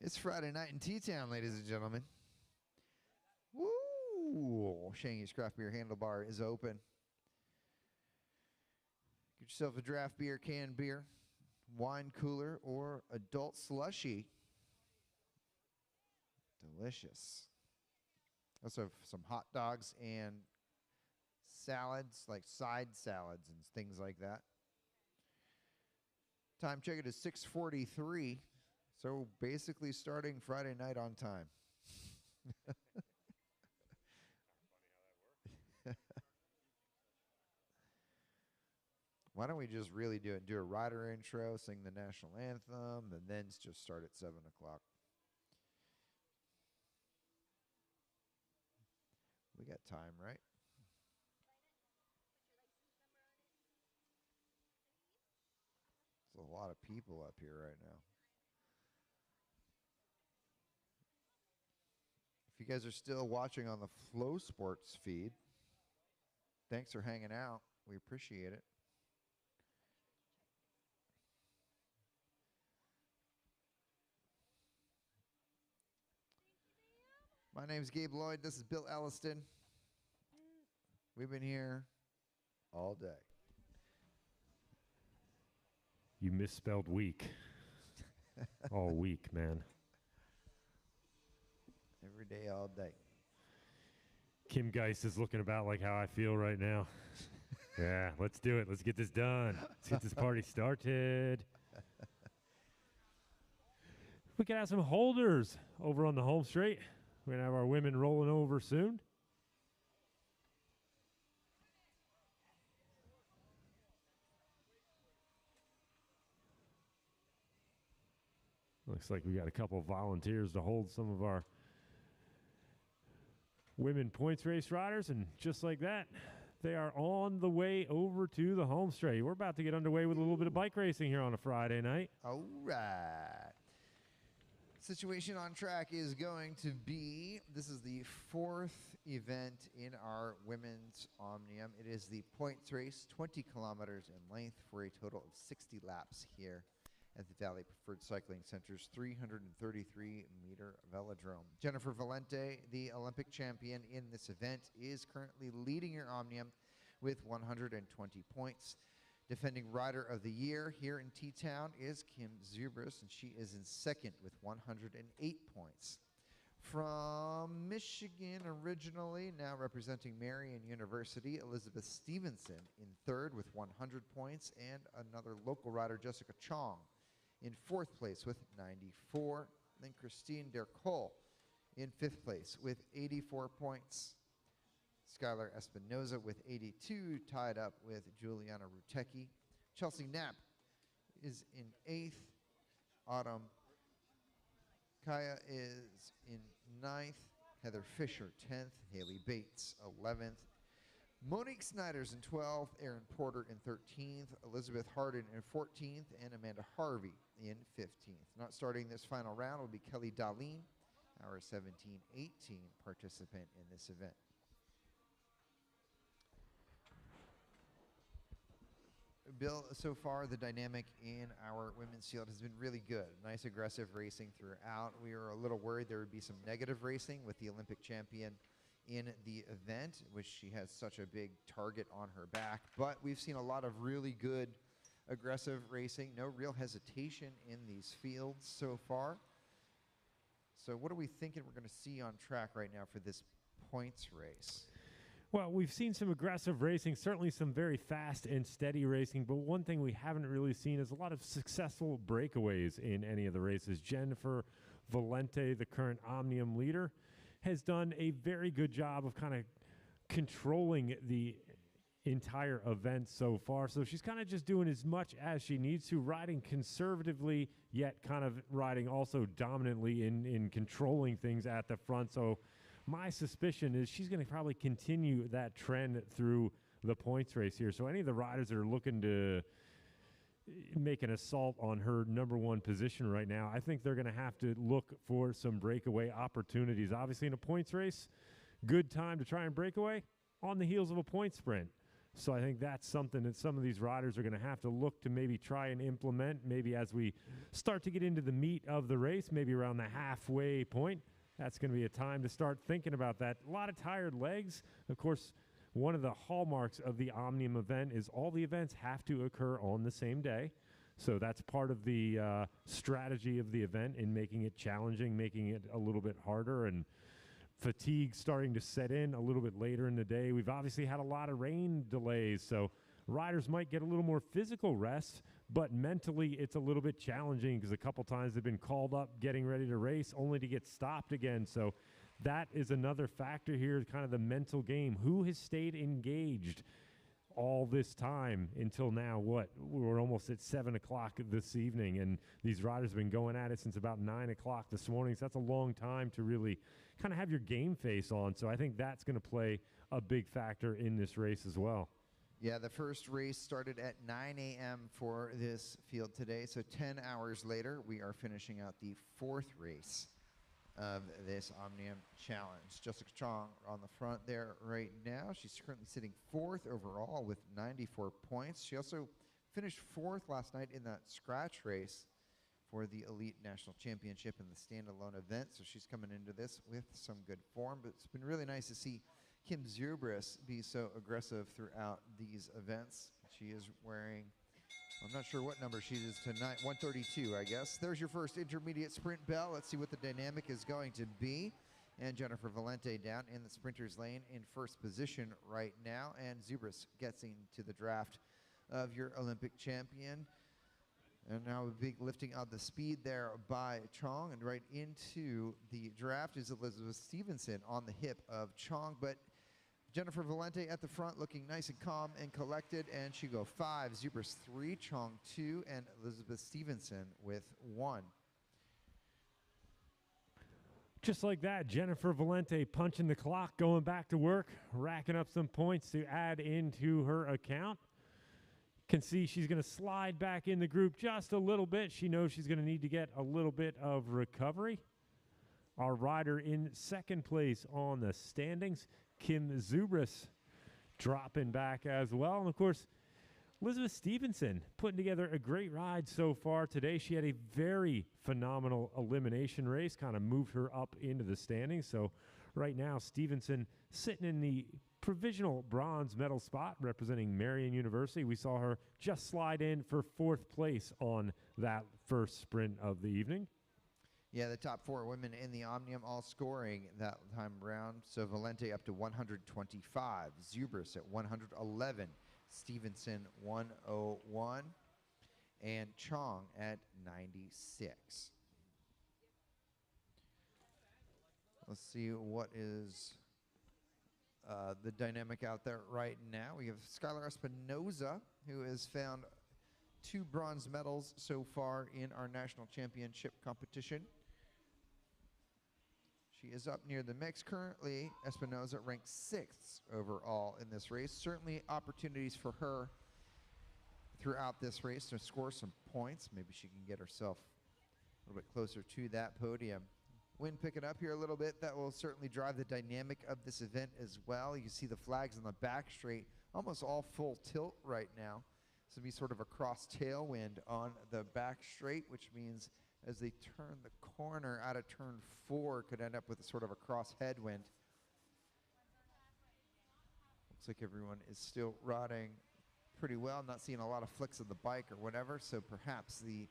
It's Friday night in T-Town, ladies and gentlemen. Woo! Shangy's Craft Beer Handlebar is open. Get yourself a draft beer, canned beer, wine cooler, or adult slushy. Delicious. Also have some hot dogs and salads, like side salads and things like that. Time check, it is 6:43. So basically starting Friday night on time. Why don't we just really do it? Do a rider intro, sing the national anthem, and then just start at 7 o'clock. We got time, right? There's a lot of people up here right now. If you guys are still watching on the Flow Sports feed, thanks for hanging out. We appreciate it. My name's Gabe Lloyd. This is Bill Elliston. We've been here all day. You misspelled week. All week, man. Every day, all day. Kim Geist is looking about like how I feel right now. Yeah, let's do it. Let's get this done. Let's get this party started. We can have some holders over on the home straight. We're going to have our women rolling over soon. Looks like we got a couple of volunteers to hold some of our women points race riders, and just like that, they are on the way over to the home straight. We're about to get underway with a little bit of bike racing here on a Friday night. All right. Situation on track is going to be, this is the fourth event in our women's Omnium. It is the points race, 20 kilometers in length for a total of 60 laps here at the Valley Preferred Cycling Center's 333-meter velodrome. Jennifer Valente, the Olympic champion in this event, is currently leading your Omnium with 120 points. Defending Rider of the Year here in T-Town is Kim Zubris, and she is in second with 108 points. From Michigan originally, now representing Marian University, Elizabeth Stevenson in third with 100 points, and another local rider, Jessica Chong, in fourth place with 94. Then Christine Dercole in fifth place with 84 points. Skylar Espinoza with 82, tied up with Juliana Rutecki. Chelsea Knapp is in eighth. Autumn Kaya is in ninth. Heather Fisher, 10th. Haley Bates, 11th. Monique Snyder's in 12th. Aaron Porter in 13th. Elizabeth Harden in 14th. And Amanda Harvey in 15th. Not starting this final round will be Kelly Darlene, our 17-18 participant in this event. Bill, so far the dynamic in our women's field has been really good. Nice aggressive racing throughout. We were a little worried there would be some negative racing with the Olympic champion in the event, which she has such a big target on her back. But we've seen a lot of really good aggressive racing. No real hesitation in these fields so far. So what are we thinking we're going to see on track right now for this points race? Well, we've seen some aggressive racing, certainly some very fast and steady racing, but one thing we haven't really seen is a lot of successful breakaways in any of the races. Jennifer Valente, the current Omnium leader, has done a very good job of kind of controlling the entire event so far. So she's kind of just doing as much as she needs to, riding conservatively, yet kind of riding also dominantly in controlling things at the front. So my suspicion is she's going to probably continue that trend through the points race here. So any of the riders that are looking to make an assault on her number one position right now, I think they're going to have to look for some breakaway opportunities. Obviously in a points race, good time to try and break away on the heels of a point sprint. So I think that's something that some of these riders are going to have to look to maybe try and implement, maybe as we start to get into the meat of the race, maybe around the halfway point. That's going to be a time to start thinking about that. A lot of tired legs. Of course, one of the hallmarks of the Omnium event is all the events have to occur on the same day. So that's part of the strategy of the event in making it challenging, making it a little bit harder, and fatigue starting to set in a little bit later in the day. We've obviously had a lot of rain delays, so riders might get a little more physical rest, but mentally it's a little bit challenging because a couple times they've been called up getting ready to race only to get stopped again. So that is another factor here, kind of the mental game. Who has stayed engaged all this time until now? We're almost at 7 o'clock this evening, and these riders have been going at it since about 9 o'clock this morning. So that's a long time to really kind of have your game face on. So I think that's going to play a big factor in this race as well. Yeah, the first race started at 9 a.m. for this field today. So 10 hours later, we are finishing out the fourth race of this Omnium Challenge. Jessica Chong on the front there right now. She's currently sitting fourth overall with 94 points. She also finished fourth last night in that scratch race for the Elite National Championship in the standalone event. So she's coming into this with some good form. But it's been really nice to see Kim Zubris be so aggressive throughout these events. She is wearing, I'm not sure what number she is tonight, 132, I guess. There's your first intermediate sprint bell. Let's see what the dynamic is going to be. And Jennifer Valente down in the sprinter's lane in first position right now. And Zubris gets into the draft of your Olympic champion. And now a big lifting of the speed there by Chong. And right into the draft is Elizabeth Stevenson on the hip of Chong. But Jennifer Valente at the front looking nice and calm and collected. And she go 5, Zubris 3, Chong 2, and Elizabeth Stevenson with 1. Just like that, Jennifer Valente punching the clock, going back to work, racking up some points to add into her account. Can see she's going to slide back in the group just a little bit. She knows she's going to need to get a little bit of recovery. Our rider in second place on the standings, Kim Zubris, dropping back as well. And, of course, Elizabeth Stevenson putting together a great ride so far today. She had a very phenomenal elimination race, kind of moved her up into the standings. So right now, Stevenson sitting in the provisional bronze medal spot representing Marian University. We saw her just slide in for fourth place on that first sprint of the evening. Yeah, the top 4 women in the Omnium all scoring that time round. So Valente up to 125, Zubris at 111, Stevenson 101, and Chong at 96. Let's see what is the dynamic out there right now. We have Skylar Espinoza, who has found 2 bronze medals so far in our national championship competition. She is up near the mix. Currently, Espinoza ranks 6th overall in this race. Certainly opportunities for her throughout this race to score some points. Maybe she can get herself a little bit closer to that podium. Wind picking up here a little bit. That will certainly drive the dynamic of this event as well. You can see the flags on the back straight, almost all full tilt right now. This will be sort of a cross tailwind on the back straight, which means as they turn the corner out of turn 4, could end up with a sort of a cross headwind. Looks like everyone is still riding pretty well. I'm not seeing a lot of flicks of the bike or whatever, so perhaps the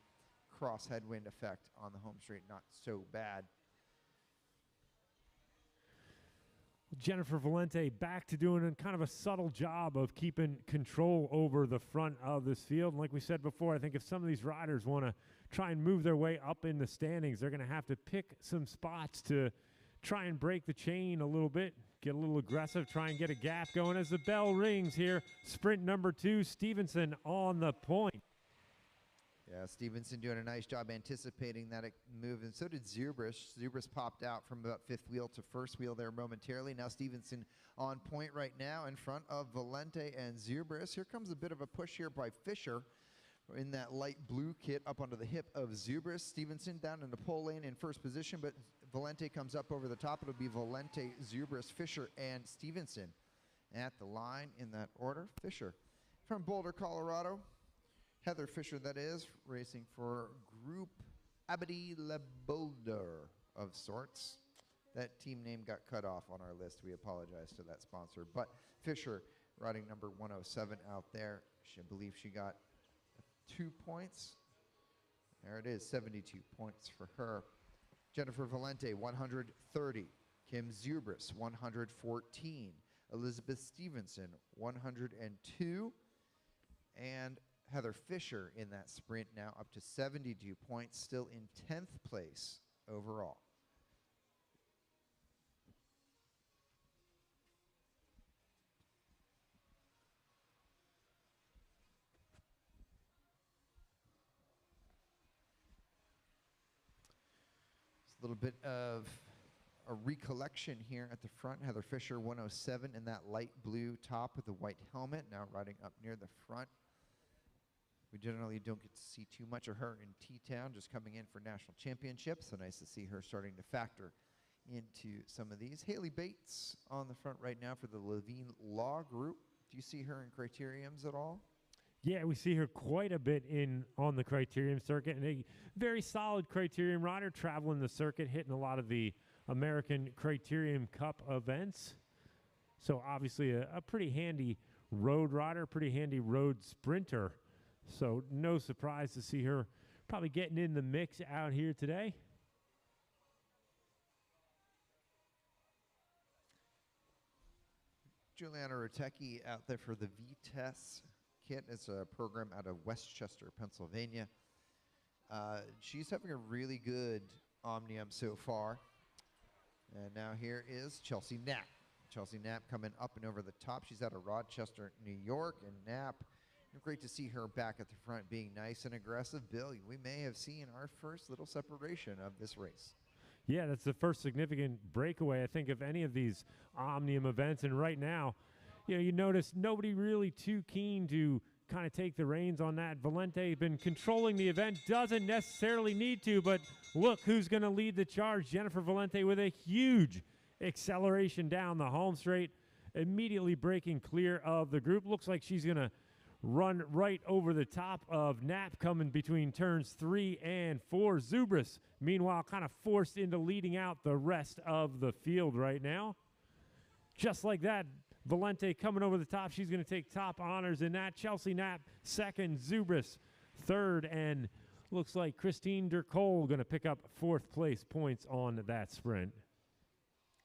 cross headwind effect on the home straight not so bad. Jennifer Valente back to doing a kind of a subtle job of keeping control over the front of this field. And like we said before, I think if some of these riders want to try and move their way up in the standings, they're going to have to pick some spots to try and break the chain a little bit, get a little aggressive, try and get a gap going as the bell rings here. Sprint number 2, Stevenson on the point. Yeah, Stevenson doing a nice job anticipating that move, and so did Zubris. Zubris popped out from about 5th wheel to 1st wheel there momentarily. Now Stevenson on point right now in front of Valente and Zubris. Here comes a bit of a push here by Fisher in that light blue kit up onto the hip of Zubris. Stevenson down in the pole lane in first position, but Valente comes up over the top. It'll be Valente, Zubris, Fisher, and Stevenson at the line in that order. Fisher from Boulder, Colorado. Heather Fisher, that is, racing for Group Abadi Le Boulder of sorts. That team name got cut off on our list. We apologize to that sponsor. But Fisher riding number 107 out there. I believe she got 2 points. There it is, 72 points for her. Jennifer Valente, 130. Kim Zubris, 114. Elizabeth Stevenson, 102. And Heather Fisher in that sprint now up to 72 points, still in 10th place overall. A little bit of a recollection here at the front. Heather Fisher, 107 in that light blue top with the white helmet, now riding up near the front. We generally don't get to see too much of her in T-Town, just coming in for national championships. So nice to see her starting to factor into some of these. Haley Bates on the front right now for the Levine Law Group. Do you see her in criteriums at all? Yeah, we see her quite a bit on the criterium circuit, and a very solid criterium rider traveling the circuit, hitting a lot of the American Criterium Cup events. So obviously a pretty handy road rider, pretty handy road sprinter. So no surprise to see her probably getting in the mix out here today. Juliana Rotecki out there for the VTES kit. It's a program out of Westchester, Pennsylvania. She's having a really good Omnium so far. And now here is Chelsea Knapp. Chelsea Knapp coming up and over the top. She's out of Rochester, New York. And Knapp, great to see her back at the front being nice and aggressive. Bill, we may have seen our first little separation of this race. Yeah, that's the first significant breakaway, I think, of any of these Omnium events. And right now, you notice nobody really too keen to kind of take the reins on that. Valente been controlling the event, doesn't necessarily need to, but look who's going to lead the charge. Jennifer Valente with a huge acceleration down the home straight, immediately breaking clear of the group. Looks like she's going to run right over the top of Knapp coming between turns 3 and 4. Zubris, meanwhile, kind of forced into leading out the rest of the field right now. Just like that, Valente coming over the top. She's going to take top honors in that. Chelsea Knapp second, Zubris third, and looks like Christine Dercole going to pick up 4th place points on that sprint.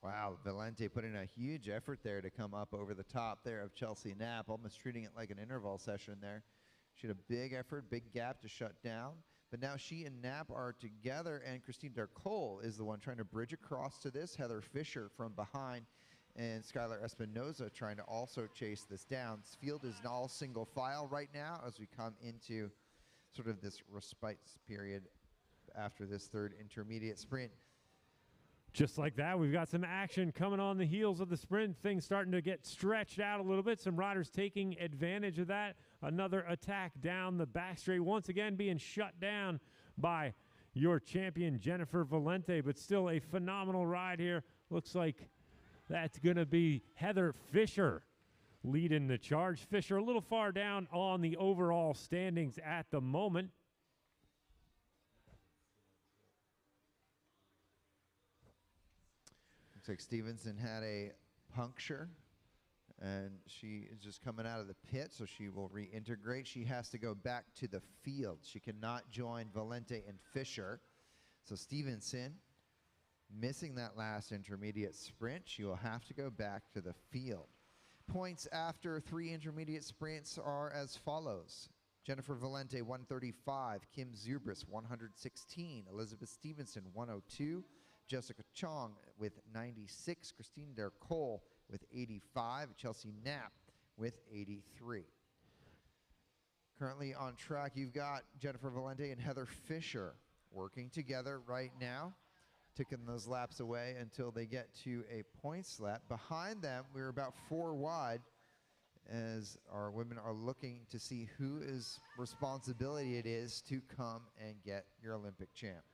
Wow, Valente put in a huge effort there to come up over the top there of Chelsea Knapp, almost treating it like an interval session there. She had a big effort, big gap to shut down. But now she and Knapp are together, and Christine Dercole is the one trying to bridge across to this. Heather Fisher from behind, and Skylar Espinoza trying to also chase this down. This field is all single file right now as we come into sort of this respite period after this third intermediate sprint. Just like that, we've got some action coming on the heels of the sprint. Things starting to get stretched out a little bit. Some riders taking advantage of that. Another attack down the back straight, once again being shut down by your champion, Jennifer Valente, but still a phenomenal ride here. Looks like that's going to be Heather Fisher leading the charge. Fisher a little far down on the overall standings at the moment. Looks like Stevenson had a puncture, and she is just coming out of the pit, so she will reintegrate. She has to go back to the field. She cannot join Valente and Fisher. So Stevenson, missing that last intermediate sprint, she will have to go back to the field. Points after 3 intermediate sprints are as follows. Jennifer Valente, 135. Kim Zubris, 116. Elizabeth Stevenson, 102. Jessica Chong with 96. Christine Dercole with 85. Chelsea Knapp with 83. Currently on track, you've got Jennifer Valente and Heather Fisher working together right now, ticking those laps away until they get to a points lap. Behind them, we're about 4 wide as our women are looking to see whose responsibility it is to come and get your Olympic champ.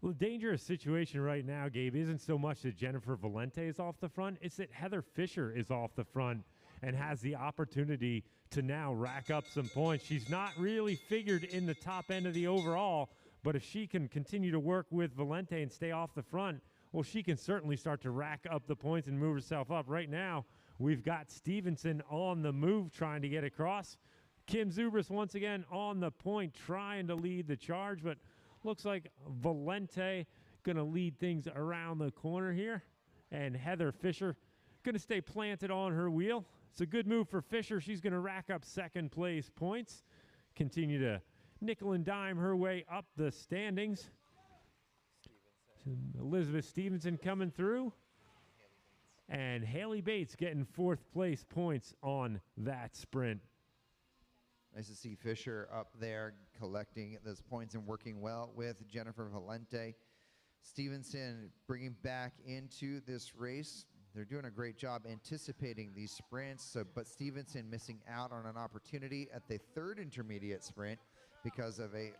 Well, the dangerous situation right now, Gabe, isn't so much that Jennifer Valente is off the front. It's that Heather Fisher is off the front. and has the opportunity to now rack up some points. She's not really figured in the top end of the overall, but if she can continue to work with Valente and stay off the front, well, she can certainly start to rack up the points and move herself up. Right now, we've got Stevenson on the move trying to get across. Kim Zubris once again on the point trying to lead the charge, but looks like Valente going to lead things around the corner here. And Heather Fisher going to stay planted on her wheel. It's a good move for Fisher. She's going to rack up second place points. Continue to nickel and dime her way up the standings. Elizabeth Stevenson coming through. And Haley Bates getting fourth place points on that sprint. Nice to see Fisher up there collecting those points and working well with Jennifer Valente. Stevenson bringing back into this race. They're doing a great job anticipating these sprints, but Stevenson missing out on an opportunity at the third intermediate sprint because of a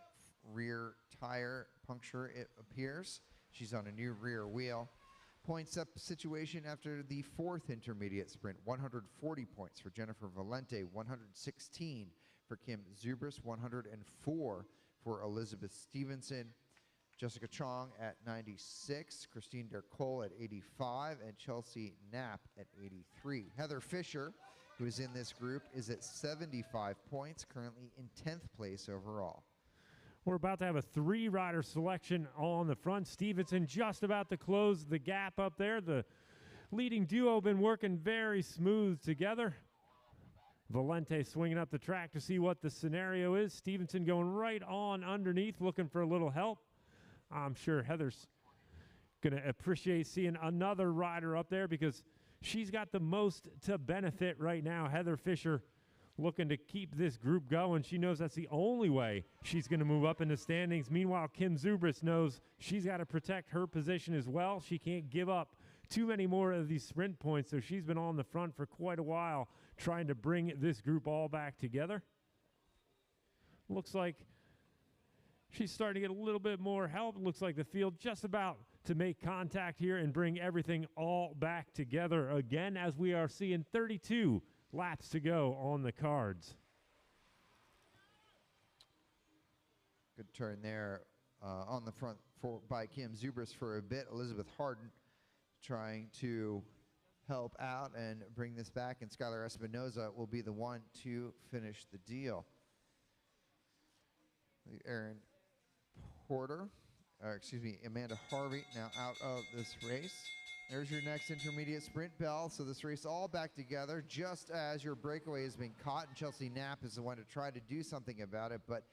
rear tire puncture, it appears. She's on a new rear wheel. Points up situation after the fourth intermediate sprint. 140 points for Jennifer Valente, 116 for Kim Zubris, 104 for Elizabeth Stevenson. Jessica Chong at 96, Christine Dercole at 85, and Chelsea Knapp at 83. Heather Fisher, who is in this group, is at 75 points, currently in 10th place overall. We're about to have a three-rider selection on the front. Stevenson just about to close the gap up there. The leading duo been working very smooth together. Valente swinging up the track to see what the scenario is. Stevenson going right on underneath, looking for a little help. I'm sure Heather's going to appreciate seeing another rider up there because she's got the most to benefit right now. Heather Fisher looking to keep this group going. She knows that's the only way she's going to move up in the standings. Meanwhile, Kim Zubris knows she's got to protect her position as well. She can't give up too many more of these sprint points, so she's been on the front for quite a while trying to bring this group all back together. Looks like she's starting to get a little bit more help. Looks like the field just about to make contact here and bring everything all back together again as we are seeing 32 laps to go on the cards. Good turn there on the front by Kim Zubris for a bit. Elizabeth Harden trying to help out and bring this back, and Skylar Espinoza will be the one to finish the deal. Erin Porter, Amanda Harvey now out of this race. There's your next intermediate sprint bell. So this race all back together just as your breakaway has been caught, and Chelsea Knapp is the one to try to do something about it, but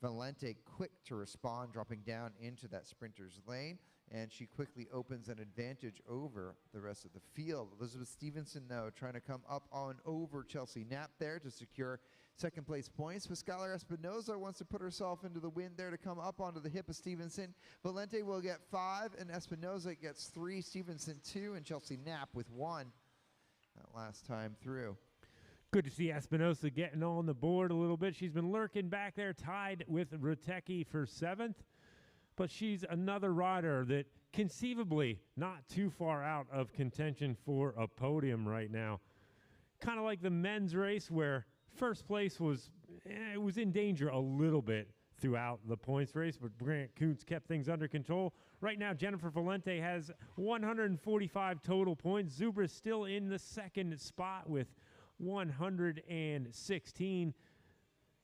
Valente quick to respond, dropping down into that sprinter's lane, and she quickly opens an advantage over the rest of the field. Elizabeth Stevenson, though, trying to come up on over Chelsea Knapp there to secure second place points. But Skylar Espinoza wants to put herself into the wind there to come up onto the hip of Stevenson. Valente will get 5, and Espinoza gets 3, Stevenson 2, and Chelsea Knapp with 1 that last time through. Good to see Espinoza getting on the board a little bit. She's been lurking back there, tied with Ratecki for 7th. But she's another rider that conceivably not too far out of contention for a podium right now. Kind of like the men's race where first place was in danger a little bit throughout the points race, but Grant Kuntz kept things under control. Right now, Jennifer Valente has 145 total points. Zubris still in the second spot with 116.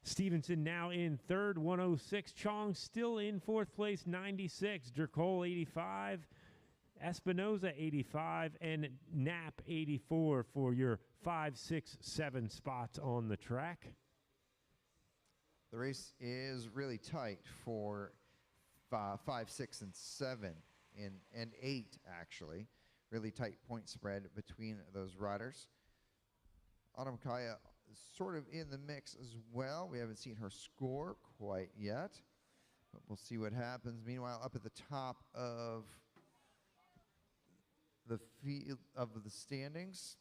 Stevenson now in third, 106. Chong still in fourth place, 96. Dercole, 85. Espinoza, 85. And Knapp, 84 for your 5, 6, 7 spots on the track. The race is really tight for 5, 6, and 7, and 8, actually. Really tight point spread between those riders. Autumn Kaya is sort of in the mix as well. We haven't seen her score quite yet, but we'll see what happens. Meanwhile, up at the top of the field of the standings,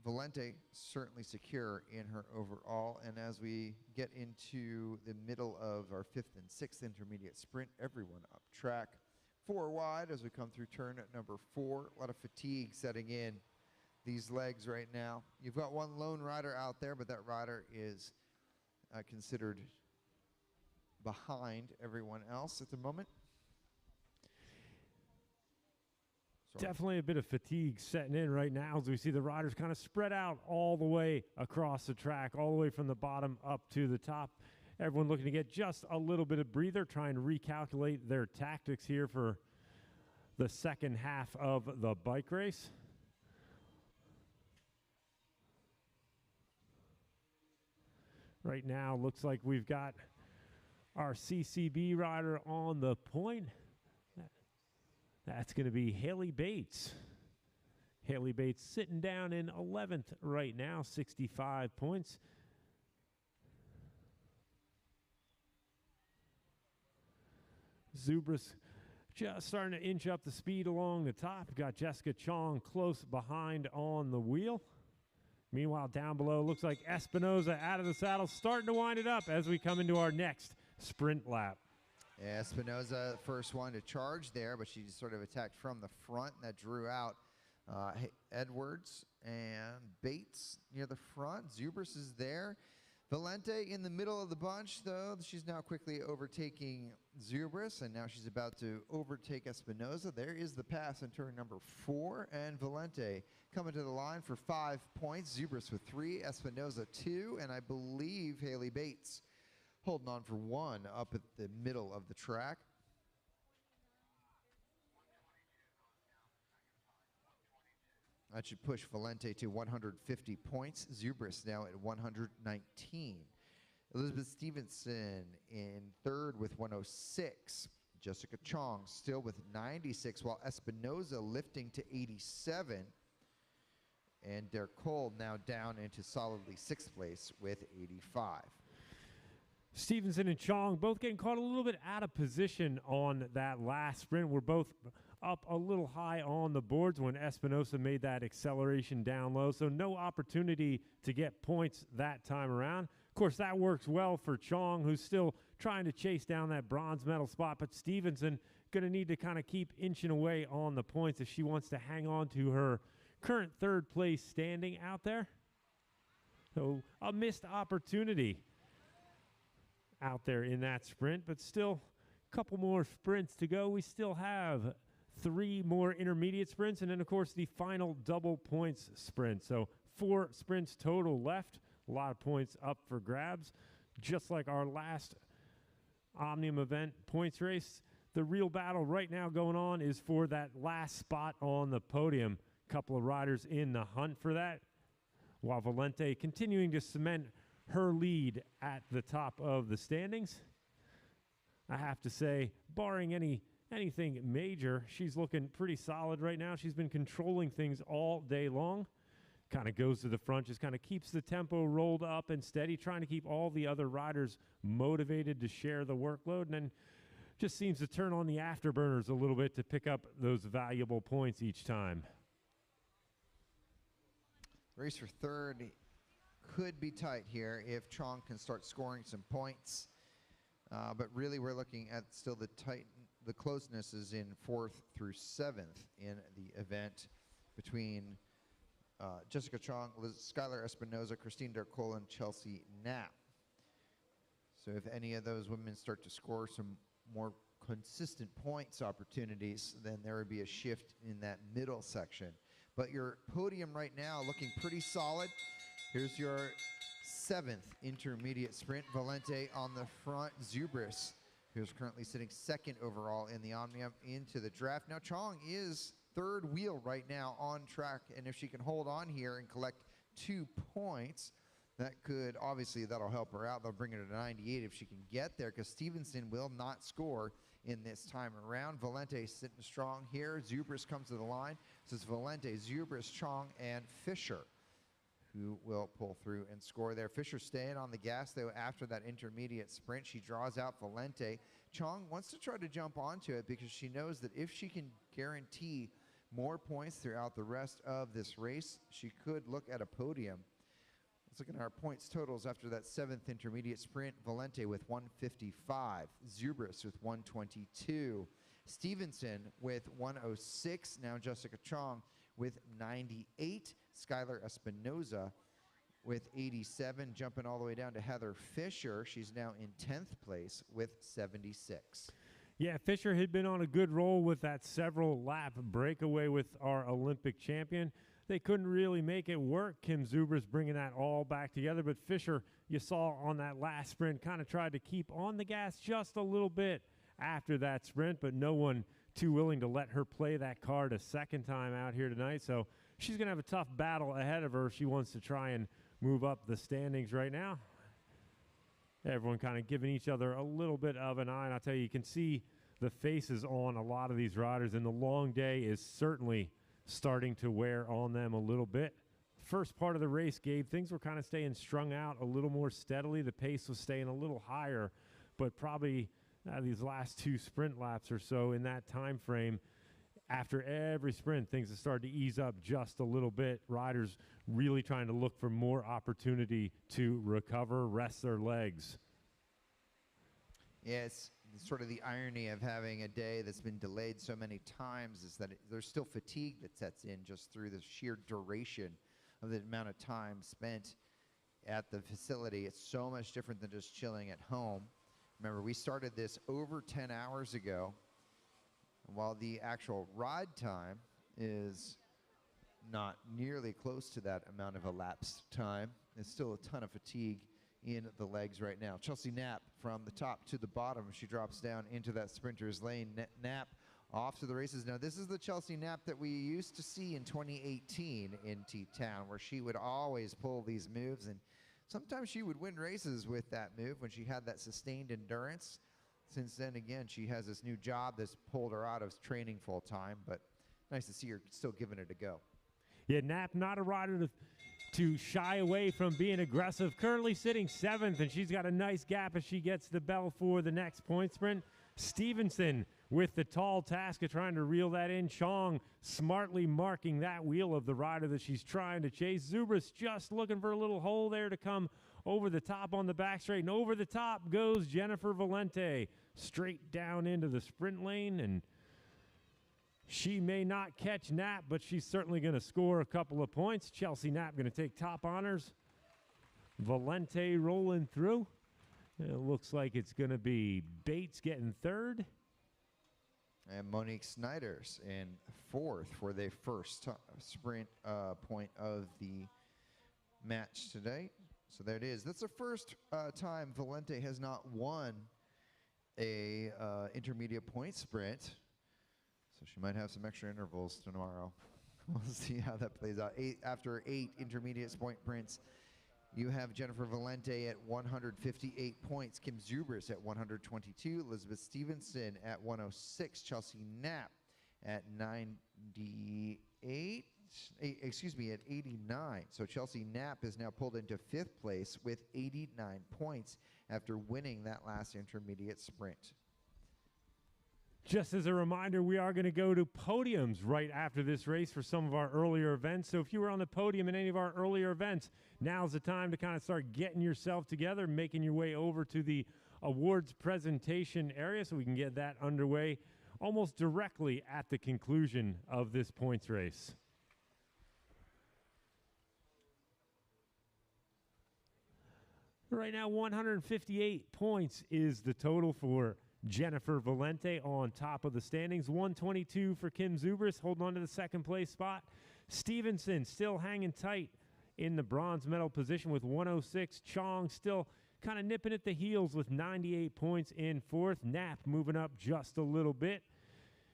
Valente certainly secure in her overall, and as we get into the middle of our 5th and 6th intermediate sprint, everyone up track. 4 wide as we come through turn at number 4. A lot of fatigue setting in these legs right now. You've got one lone rider out there, but that rider is considered behind everyone else at the moment. Definitely a bit of fatigue setting in right now as we see the riders kind of spread out all the way across the track, all the way from the bottom up to the top. Everyone looking to get just a little bit of breather, trying to recalculate their tactics here for the second half of the bike race. Right now, looks like we've got our CCB rider on the point. That's going to be Haley Bates. Haley Bates sitting down in 11th right now, 65 points. Zubris just starting to inch up the speed along the top. Got Jessica Chong close behind on the wheel. Meanwhile, down below, looks like Espinoza out of the saddle, starting to wind it up as we come into our next sprint lap. Yeah, Espinoza, first one to charge there, but she just sort of attacked from the front, and that drew out Edwards and Bates near the front. Zubris is there. Valente in the middle of the bunch, though. She's now quickly overtaking Zubris, and now she's about to overtake Espinoza. There is the pass in turn number 4, and Valente coming to the line for 5 points. Zubris with 3, Espinoza 2, and I believe Haley Bates holding on for 1 up at the middle of the track. That should push Valente to 150 points. Zubris now at 119. Elizabeth Stevenson in third with 106. Jessica Chong still with 96, while Espinoza lifting to 87. And Der Cole now down into solidly 6th place with 85. Stevenson and Chong both getting caught a little bit out of position on that last sprint. We're both up a little high on the boards when Espinoza made that acceleration down low, so no opportunity to get points that time around. Of course, that works well for Chong, who's still trying to chase down that bronze medal spot, but Stevenson going to need to kind of keep inching away on the points if she wants to hang on to her current 3rd place standing out there. So a missed opportunity out there in that sprint, but still a couple more sprints to go. We still have 3 more intermediate sprints, and then of course the final double points sprint. So 4 sprints total left, a lot of points up for grabs. Just like our last Omnium event points race, the real battle right now going on is for that last spot on the podium. Couple of riders in the hunt for that, while Valente continuing to cement her lead at the top of the standings. I have to say, barring anything major, she's looking pretty solid right now. She's been controlling things all day long. Kind of goes to the front, just kind of keeps the tempo rolled up and steady, trying to keep all the other riders motivated to share the workload, and then just seems to turn on the afterburners a little bit to pick up those valuable points each time. Race for 3rd could be tight here if Chong can start scoring some points. But really we're looking at still the closeness is in 4th through 7th in the event between Jessica Chong, Skylar Espinoza, Christine Der Cole, and Chelsea Knapp. So if any of those women start to score some more consistent points opportunities, then there would be a shift in that middle section. But your podium right now looking pretty solid. Here's your 7th intermediate sprint. Valente on the front. Zubris, who's currently sitting 2nd overall in the Omnium, into the draft. Now Chong is 3rd wheel right now on track, and if she can hold on here and collect 2 points, that could, obviously that'll help her out. They'll bring her to 98 if she can get there, because Stevenson will not score in this time around. Valente sitting strong here. Zubris comes to the line. So it's Valente, Zubris, Chong, and Fisher who will pull through and score there. Fisher staying on the gas, though, after that intermediate sprint. She draws out Valente. Chong wants to try to jump onto it because she knows that if she can guarantee more points throughout the rest of this race, she could look at a podium. Let's look at our points totals after that 7th intermediate sprint. Valente with 155, Zubris with 122, Stevenson with 106. Now Jessica Chong with 98. Skylar Espinoza with 87, jumping all the way down to Heather Fisher. She's now in 10th place with 76. Yeah, Fisher had been on a good roll with that several lap breakaway with our Olympic champion. They couldn't really make it work. Kim Zubers bringing that all back together, but Fisher, you saw on that last sprint, kind of tried to keep on the gas just a little bit after that sprint, but no one too willing to let her play that card a second time out here tonight. So she's going to have a tough battle ahead of her if she wants to try and move up the standings right now. Everyone kind of giving each other a little bit of an eye, and I'll tell you, you can see the faces on a lot of these riders, and the long day is certainly starting to wear on them a little bit. First part of the race, Gabe, things were kind of staying strung out a little more steadily. The pace was staying a little higher, but probably these last 2 sprint laps or so in that time frame, after every sprint, things have started to ease up just a little bit. Riders really trying to look for more opportunity to recover, rest their legs. Yes, sort of the irony of having a day that's been delayed so many times is that there's still fatigue that sets in just through the sheer duration of the amount of time spent at the facility. It's so much different than just chilling at home. Remember, we started this over 10 hours ago. While the actual ride time is not nearly close to that amount of elapsed time, there's still a ton of fatigue in the legs right now. Chelsea Knapp from the top to the bottom. She drops down into that sprinter's lane. Knapp off to the races. Now, this is the Chelsea Knapp that we used to see in 2018 in T-Town, where she would always pull these moves, and sometimes she would win races with that move when she had that sustained endurance. Since then, again, she has this new job that's pulled her out of training full time, but nice to see her still giving it a go. Yeah, Knapp, not a rider to shy away from being aggressive. Currently sitting 7th, and she's got a nice gap as she gets the bell for the next point sprint. Stevenson with the tall task of trying to reel that in. Chong smartly marking that wheel of the rider that she's trying to chase. Zubris just looking for a little hole there to come over the top on the back straight, and over the top goes Jennifer Valente straight down into the sprint lane, and she may not catch Knapp, but she's certainly going to score a couple of points. Chelsea Knapp going to take top honors. Valente rolling through. It looks like it's going to be Bates getting 3rd. And Monique Snyder's in 4th for the first sprint point of the match today. So there it is. That's the first time Valente has not won a intermediate point sprint. So she might have some extra intervals tomorrow. We'll see how that plays out. After 8 intermediate point sprints, you have Jennifer Valente at 158 points, Kim Zubris at 122, Elizabeth Stevenson at 106, Chelsea Knapp at 98. At 89. So Chelsea Knapp is now pulled into 5th place with 89 points after winning that last intermediate sprint. Just as a reminder, we are going to go to podiums right after this race for some of our earlier events. So if you were on the podium in any of our earlier events, now's the time to kind of start getting yourself together, making your way over to the awards presentation area so we can get that underway almost directly at the conclusion of this points race. Right now, 158 points is the total for Jennifer Valente on top of the standings. 122 for Kim Zubris, holding on to the 2nd place spot. Stevenson still hanging tight in the bronze medal position with 106. Chong still kind of nipping at the heels with 98 points in 4th. Knapp moving up just a little bit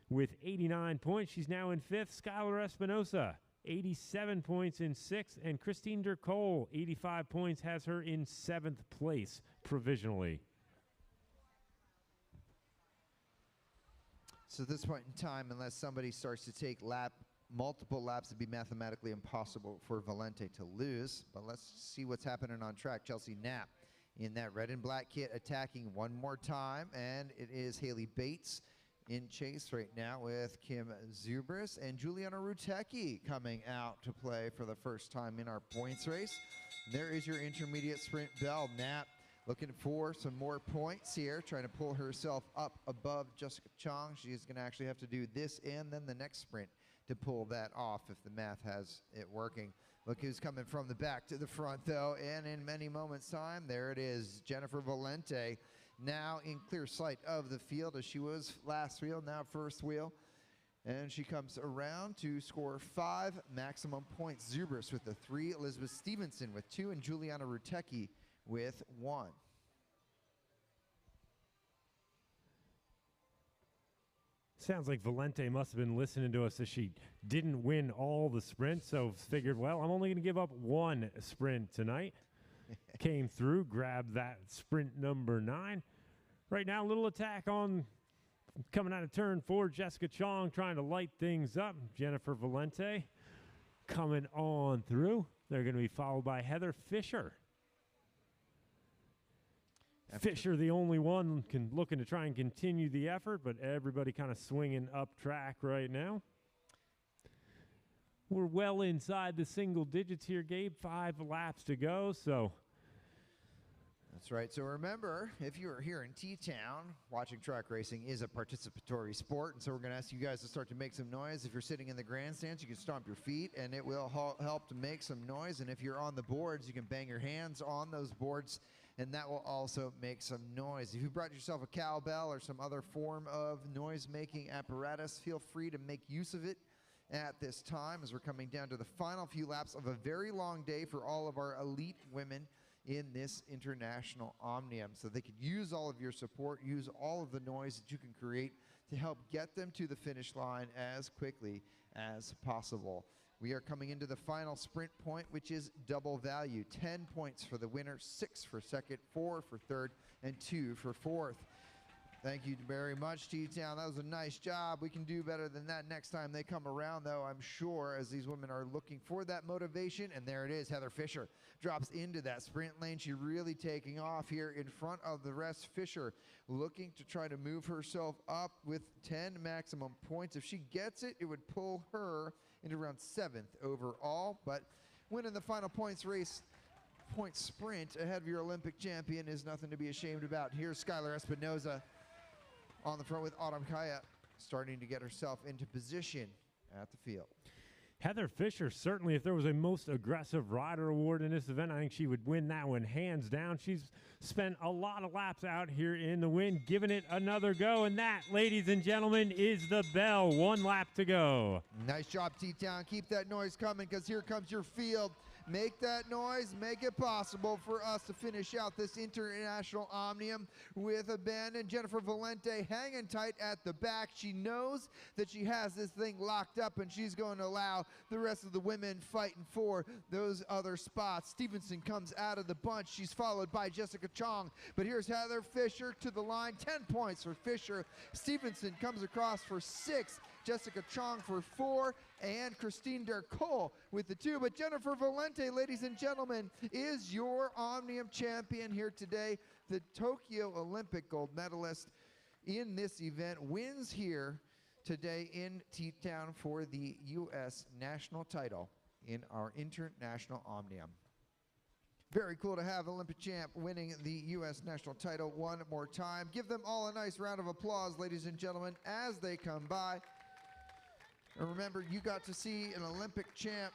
with 89 points. She's now in 5th. Skylar Espinosa, 87 points in 6th, and Christine Dercole, 85 points, has her in 7th place provisionally. So at this point in time, unless somebody starts to take multiple laps, it'd be mathematically impossible for Valente to lose. But let's see what's happening on track. Chelsea Knapp in that red and black kit attacking one more time, and it is Haley Bates in chase right now with Kim Zubris, and Juliana Rutecki coming out to play for the first time in our points race. There is your intermediate sprint bell. Knapp looking for some more points here, trying to pull herself up above Jessica Chong. She's going to actually have to do this and then the next sprint to pull that off if the math has it working. Look who's coming from the back to the front, though, and in many moments' time, there it is, Jennifer Valente, now in clear sight of the field as she was last wheel, now first wheel. And she comes around to score 5 maximum points. Zubris with the 3, Elizabeth Stevenson with 2, and Juliana Rutecki with 1. Sounds like Valente must have been listening to us as she didn't win all the sprints, so figured, well, I'm only going to give up 1 sprint tonight. Came through, grabbed that sprint number 9. Right now, a little attack on coming out of turn 4. Jessica Chong trying to light things up. Jennifer Valente coming on through. They're going to be followed by Heather Fisher. Fisher, the only one looking to try and continue the effort, but everybody kind of swinging up track right now. We're well inside the single digits here, Gabe. 5 laps to go, so. That's right. So remember, if you are here in T-Town, watching track racing is a participatory sport, and so we're going to ask you guys to start to make some noise. If you're sitting in the grandstands, you can stomp your feet, and it will help to make some noise. And if you're on the boards, you can bang your hands on those boards, and that will also make some noise. If you brought yourself a cowbell or some other form of noise-making apparatus, feel free to make use of it at this time as we're coming down to the final few laps of a very long day for all of our elite women in this international Omnium. So they could use all of your support, use all of the noise that you can create to help get them to the finish line as quickly as possible. We are coming into the final sprint point, which is double value. 10 points for the winner, 6 for second, 4 for third, and 2 for fourth. Thank you very much, T-Town. That was a nice job. We can do better than that next time they come around, though, I'm sure, as these women are looking for that motivation. And there it is. Heather Fisher drops into that sprint lane. She's really taking off here in front of the rest. Fisher looking to try to move herself up with 10 maximum points. If she gets it, it would pull her into around 7th overall. But winning the final points race, point sprint ahead of your Olympic champion is nothing to be ashamed about. Here's Skylar Espinoza on the front with Autumn Kaya starting to get herself into position at the field. Heather Fisher, certainly if there was a most aggressive rider award in this event, I think she would win that one hands down. She's spent a lot of laps out here in the wind, giving it another go, and that, ladies and gentlemen, is the bell. 1 lap to go. Nice job, T-Town. Keep that noise coming because here comes your field. Make that noise, make it possible for us to finish out this international Omnium with abandon. Jennifer Valente hanging tight at the back. She knows that she has this thing locked up, and she's going to allow the rest of the women fighting for those other spots. Stevenson comes out of the bunch. She's followed by Jessica Chong, but here's Heather Fisher to the line. 10 points for Fisher. Stevenson comes across for 6. Jessica Chong for 4, and Christine Dercole with the 2. But Jennifer Valente, ladies and gentlemen, is your Omnium champion here today. The Tokyo Olympic gold medalist in this event wins here today in T-Town for the U.S. national title in our international Omnium. Very cool to have Olympic champ winning the U.S. national title one more time. Give them all a nice round of applause, ladies and gentlemen, as they come by. And remember, you got to see an Olympic champ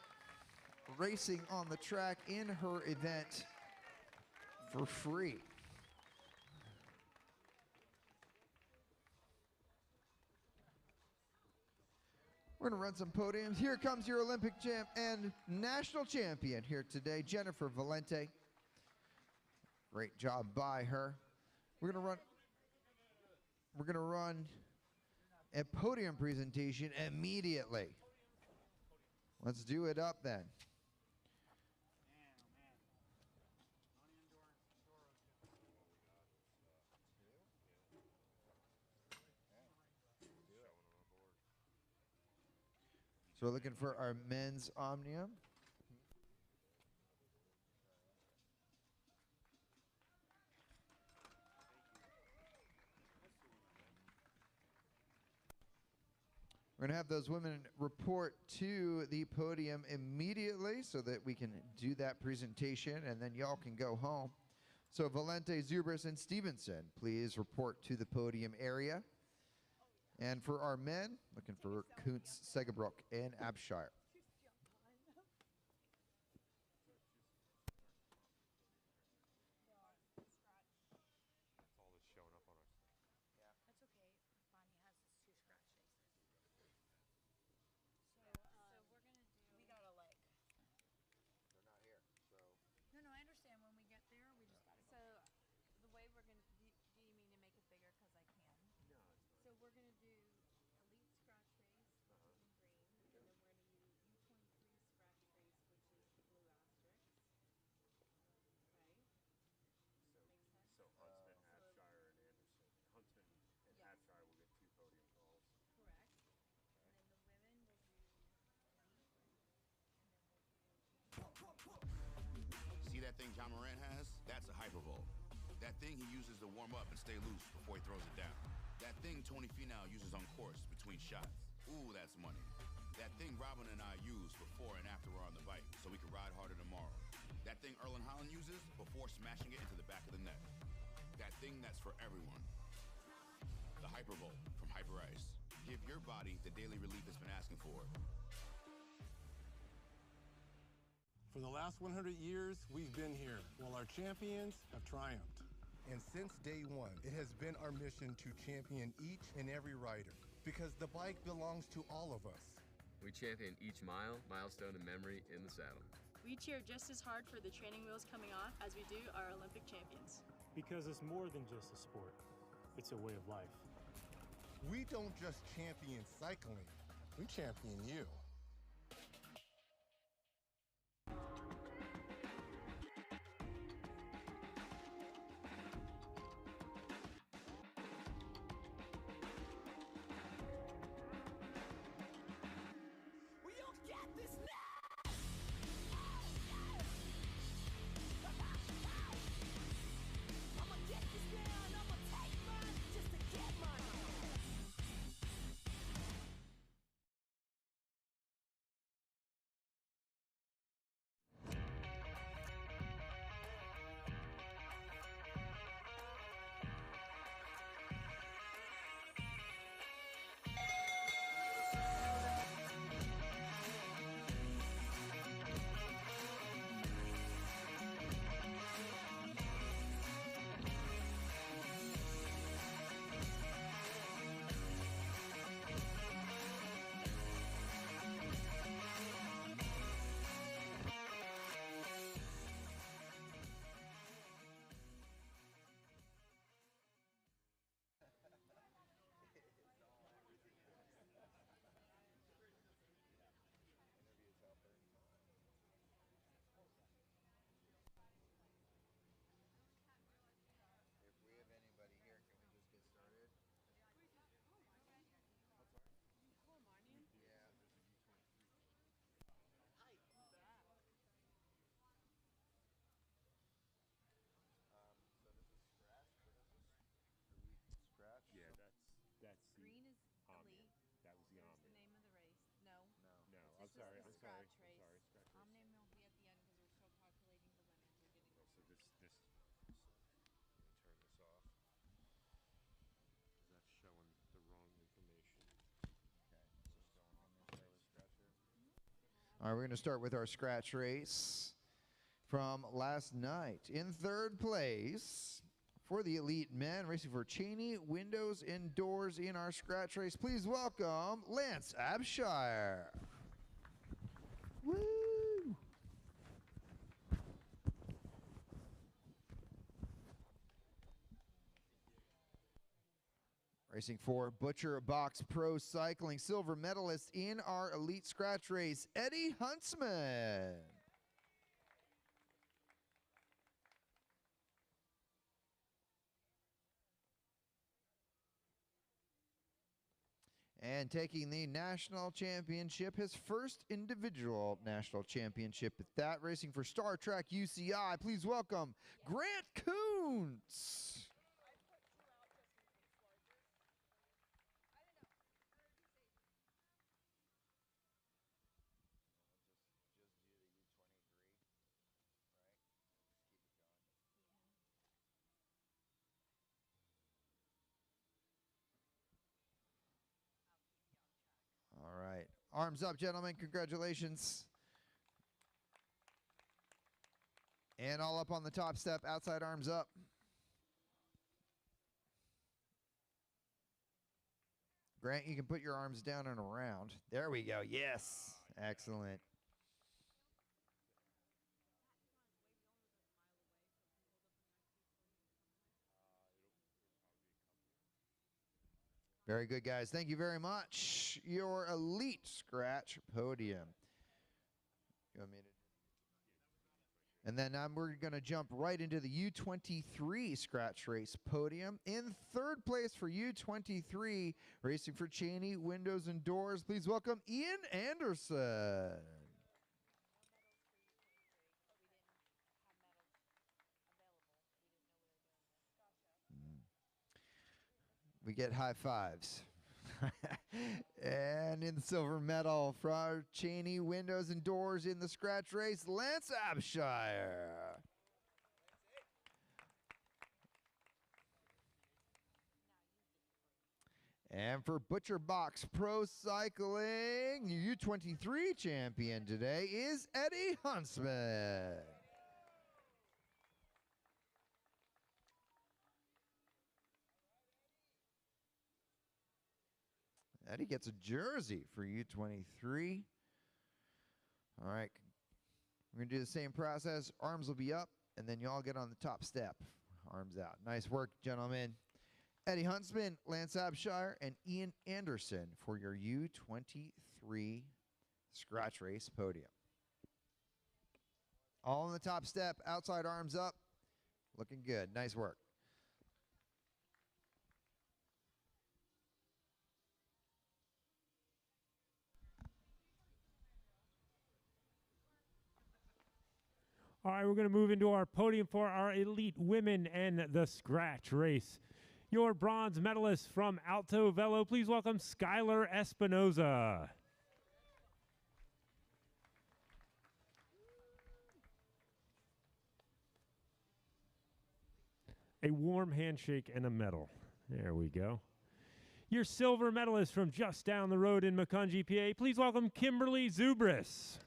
racing on the track in her event for free. We're going to run some podiums. Here comes your Olympic champ and national champion here today, Jennifer Valente. Great job by her. We're going to run a podium presentation immediately. Let's do it up then. So we're looking for our men's Omnium. We're going to have those women report to the podium immediately so that we can do that presentation, and then y'all can go home. So Valente, Zubris, and Stevenson, please report to the podium area. And for our men, looking for Kuntz, Segebrook, and Abshire. That's all that's showing up on our stuff. That's okay. Bonnie has his 2 scratch faces. So, we're gonna do. We gotta like. They're not here, so. No, I understand. When we get there, we just gotta. So, the way we're gonna. Do you mean to make it bigger? Cause I can. No, it's fine. So we're gonna do elite scratch face, which is in green, and then we're gonna use U23 scratch face, which is the blue asterisk. Right? So, Makes sense. so Huntsman, Abshire, and Anderson. Huntsman and Yes. Abshire will get 2 podium calls. Correct. And then the women will do elite, and then we'll do. See that thing John Morant has? That's a hypervolt. That thing he uses to warm up and stay loose before he throws it down. That thing Tony Finau uses on course between shots. Ooh, that's money. That thing Robin and I use before and after we're on the bike so we can ride harder tomorrow. That thing Erlen Holland uses before smashing it into the back of the net. That thing that's for everyone. The Hypervolt from Hyper Ice. Give your body the daily relief it's been asking for. For the last 100 years, we've been here, while our champions have triumphed. And since day one, it has been our mission to champion each and every rider, because the bike belongs to all of us. We champion each mile, milestone, and memory in the saddle. We cheer just as hard for the training wheels coming off as we do our Olympic champions. Because it's more than just a sport, it's a way of life. We don't just champion cycling, we champion you. I'm sorry. This is I'm the sorry. scratch I'm sorry. race. Scratch race. Omnium will be at the end because we're still calculating the women. We're getting. Okay, so this. Let me turn this off. 'Cause that's showing the wrong information. All right, we're going to start with our scratch race from last night. In third place for the elite men, racing for Cheney Windows and Doors in our scratch race. Please welcome Lance Abshire. Woo! Racing for Butcher Box Pro Cycling, silver medalist in our elite scratch race, Eddie Huntsman. And taking the national championship, his first individual national championship at that, racing for Star Trek UCI. Please welcome Grant Kuntz. Arms up, gentlemen. Congratulations. And all up on the top step, outside arms up. Grant, you can put your arms down and around. There we go. Yes. Excellent. Very good, guys. Thank you very much. Your elite scratch podium. You want me to? And then we're going to jump right into the U23 scratch race podium. In third place for U23, racing for Cheney Windows and Doors. Please welcome Ian Anderson. We get high fives. And in the silver medal for Cheney Windows and Doors in the scratch race, Lance Abshire. And for Butcher Box Pro Cycling, U23 champion today is Eddie Huntsman. Eddie gets a jersey for U23. All right. We're going to do the same process. Arms will be up, and then you all get on the top step. Arms out. Nice work, gentlemen. Eddie Huntsman, Lance Abshire, and Ian Anderson for your U23 scratch race podium. All on the top step, outside arms up. Looking good. Nice work. All right, we're going to move into our podium for our elite women and the scratch race. Your bronze medalist from Alto Velo, please welcome Skylar Espinoza. A warm handshake and a medal. There we go. Your silver medalist from just down the road in Macungie, PA, please welcome Kimberly Zubris.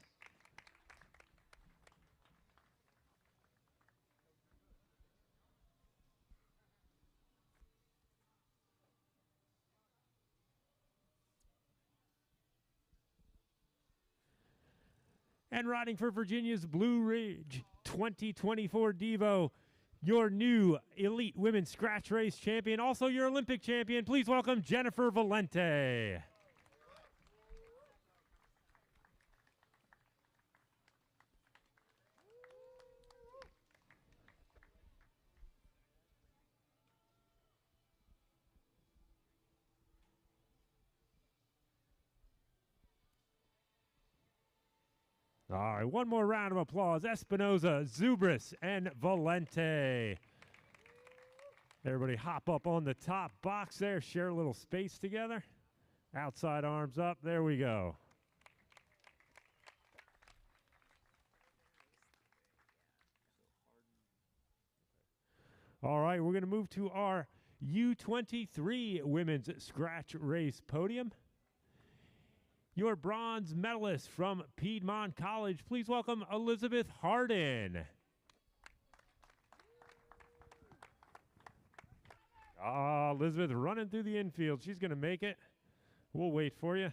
And riding for Virginia's Blue Ridge 2024 Devo, your new elite women's scratch race champion, also your Olympic champion. Please welcome Jennifer Valente. All right, one more round of applause. Espinoza, Zubris, and Valente. Everybody hop up on the top box there. Share a little space together. Outside arms up. There we go. All right, we're going to move to our U23 women's scratch race podium. Your bronze medalist from Piedmont College, please welcome Elizabeth Harden. Elizabeth running through the infield. She's going to make it. We'll wait for you.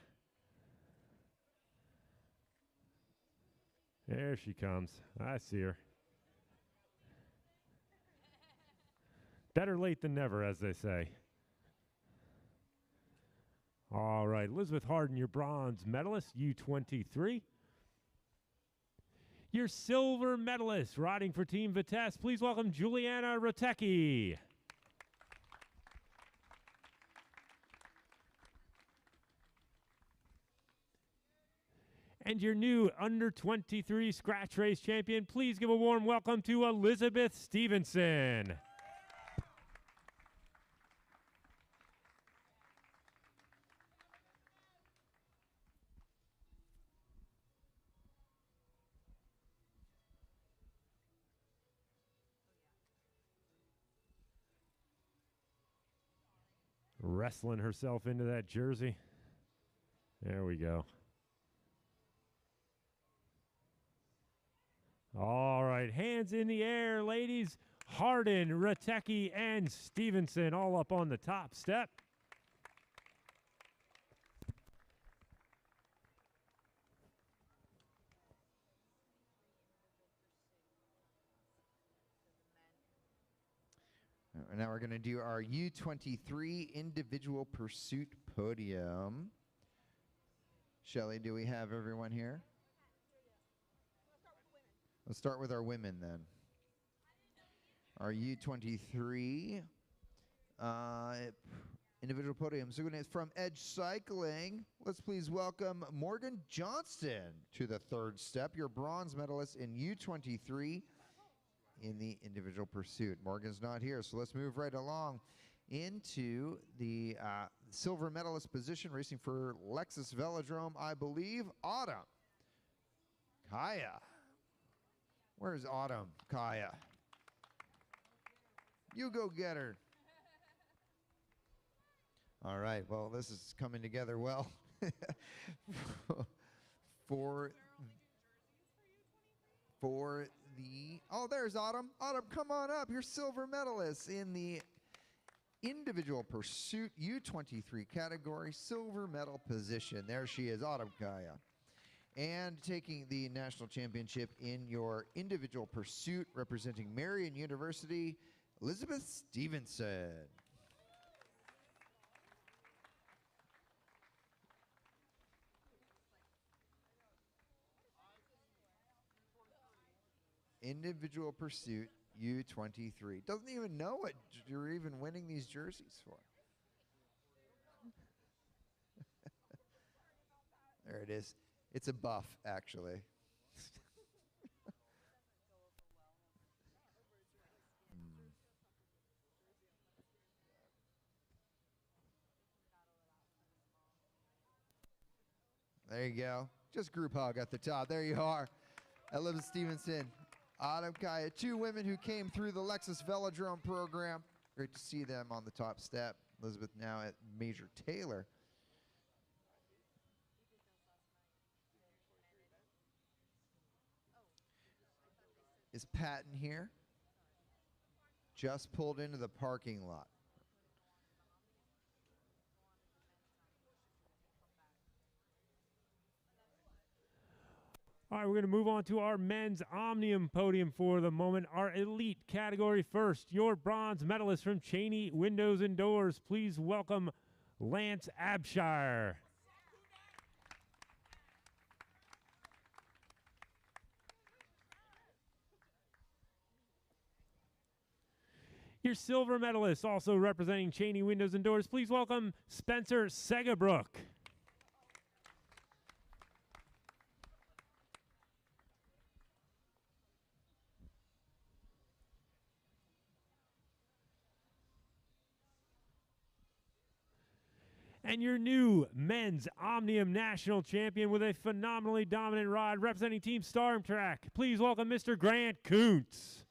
There she comes. I see her. Better late than never, as they say. All right, Elizabeth Harden, your bronze medalist, U23. Your silver medalist, riding for Team Vitesse, please welcome Juliana Ratecki. And your new under-23 scratch race champion, please give a warm welcome to Elizabeth Stevenson. Wrestling herself into that jersey. There we go. All right, hands in the air, ladies. Harden, Ratecki, and Stevenson all up on the top step. Now we're going to do our U23 individual pursuit podium. Shelly, do we have everyone here? Let's start with our women then. Our U23 individual podium. So from Edge Cycling, let's please welcome Morgan Johnston to the third step, your bronze medalist in U23 in the individual pursuit. Morgan's not here, so let's move right along into the silver medalist position, racing for Lexus Velodrome, I believe, Autumn. Kaya. Where's Autumn? Kaya. You go get her. All right, well, this is coming together well for the, oh, there's Autumn. Autumn, come on up. You're silver medalist in the individual pursuit U23 category, silver medal position. There she is, Autumn Kaya. And taking the national championship in your individual pursuit, representing Marian University, Elizabeth Stevenson. Individual pursuit U23. Doesn't even know what you're even winning these jerseys for. There it is. It's a buff, actually. There you go. Just group hug at the top. There you are. Elizabeth Stevenson, Autumn Kaya, two women who came through the Lexus Velodrome program. Great to see them on the top step. Elizabeth now at Major Taylor. Is Patton here? Just pulled into the parking lot. All right, we're going to move on to our men's Omnium podium for the moment. Our elite category first, your bronze medalist from Cheney Windows and Doors. Please welcome Lance Abshire. Your silver medalist, also representing Cheney Windows and Doors. Please welcome Spencer Segabrook. And your new men's Omnium national champion with a phenomenally dominant ride representing Team Storm Track. Please welcome Mr. Grant Kuntz.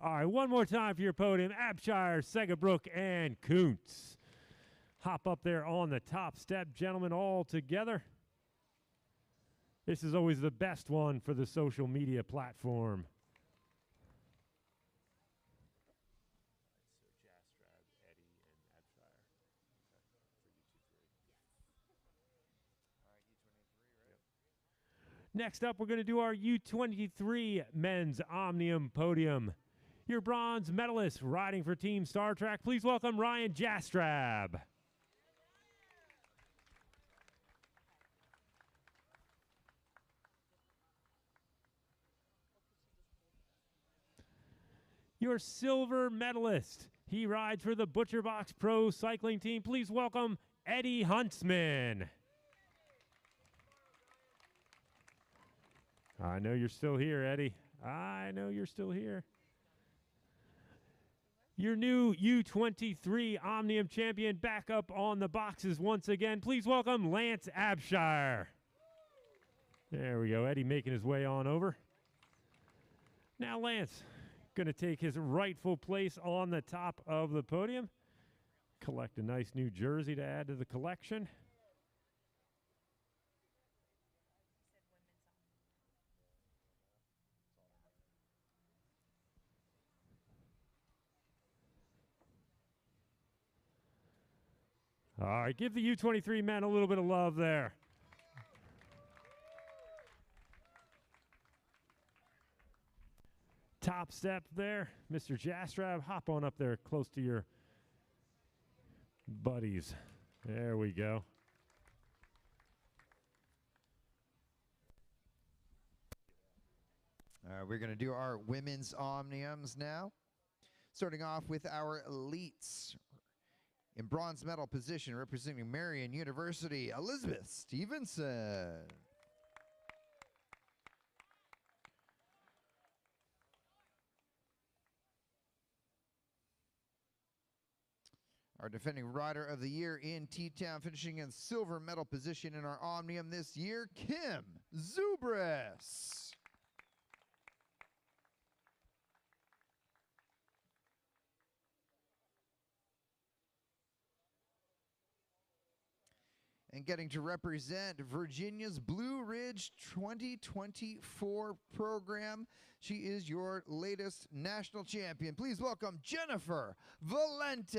All right, one more time for your podium. Abshire, Segabrook, and Kuntz. Hop up there on the top step, gentlemen, all together. This is always the best one for the social media platform. Next up, we're going to do our U23 men's Omnium podium. Your bronze medalist riding for Team Star Trek. Please welcome Ryan Jastrab. Your silver medalist. He rides for the Butcher Box Pro Cycling Team. Please welcome Eddie Huntsman. I know you're still here, Eddie. I know you're still here. Your new U23 Omnium champion back up on the boxes once again. Please welcome Lance Abshire. There we go. Eddie making his way on over. Now Lance going to take his rightful place on the top of the podium. Collect a nice new jersey to add to the collection. All right, give the U23 men a little bit of love there. Top step there, Mr. Jastrab. Hop on up there close to your buddies. There we go. We're going to do our women's Omniums now. Starting off with our elites. In bronze medal position, representing Marian University, Elizabeth Stevenson. Our defending rider of the year in T-Town, finishing in silver medal position in our Omnium this year, Kim Zubris. And getting to represent Virginia's Blue Ridge 2024 program. She is your latest national champion. Please welcome Jennifer Valente.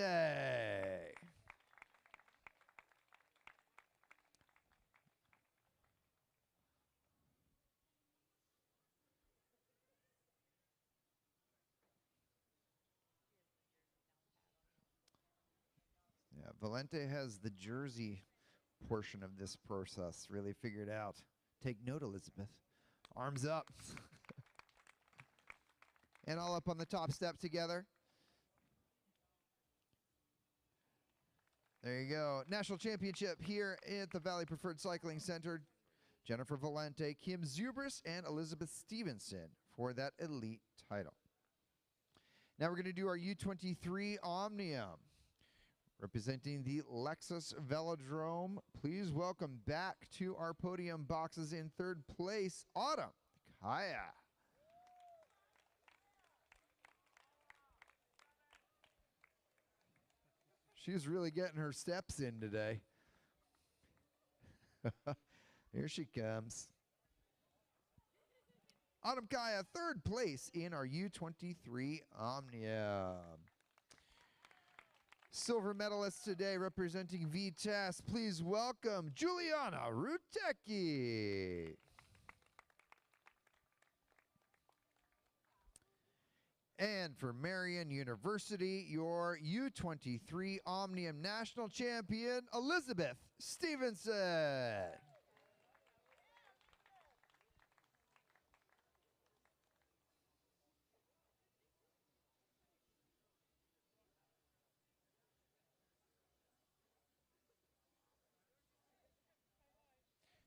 Yeah, Valente has the jersey portion of this process really figured out. Take note, Elizabeth. Arms up. And all up on the top step together. There you go. National championship here at the Valley Preferred Cycling Center. Jennifer Valente, Kim Zubris, and Elizabeth Stevenson for that elite title. Now we're going to do our U23 Omnium. Representing the Lexus Velodrome, please welcome back to our podium boxes in third place, Autumn Kaya. She's really getting her steps in today. Here she comes. Autumn Kaya, third place in our U23 Omnium. Silver medalist today representing VTES. Please welcome Juliana Rutecki. And for Marian University, your U23 Omnium National Champion, Elizabeth Stevenson.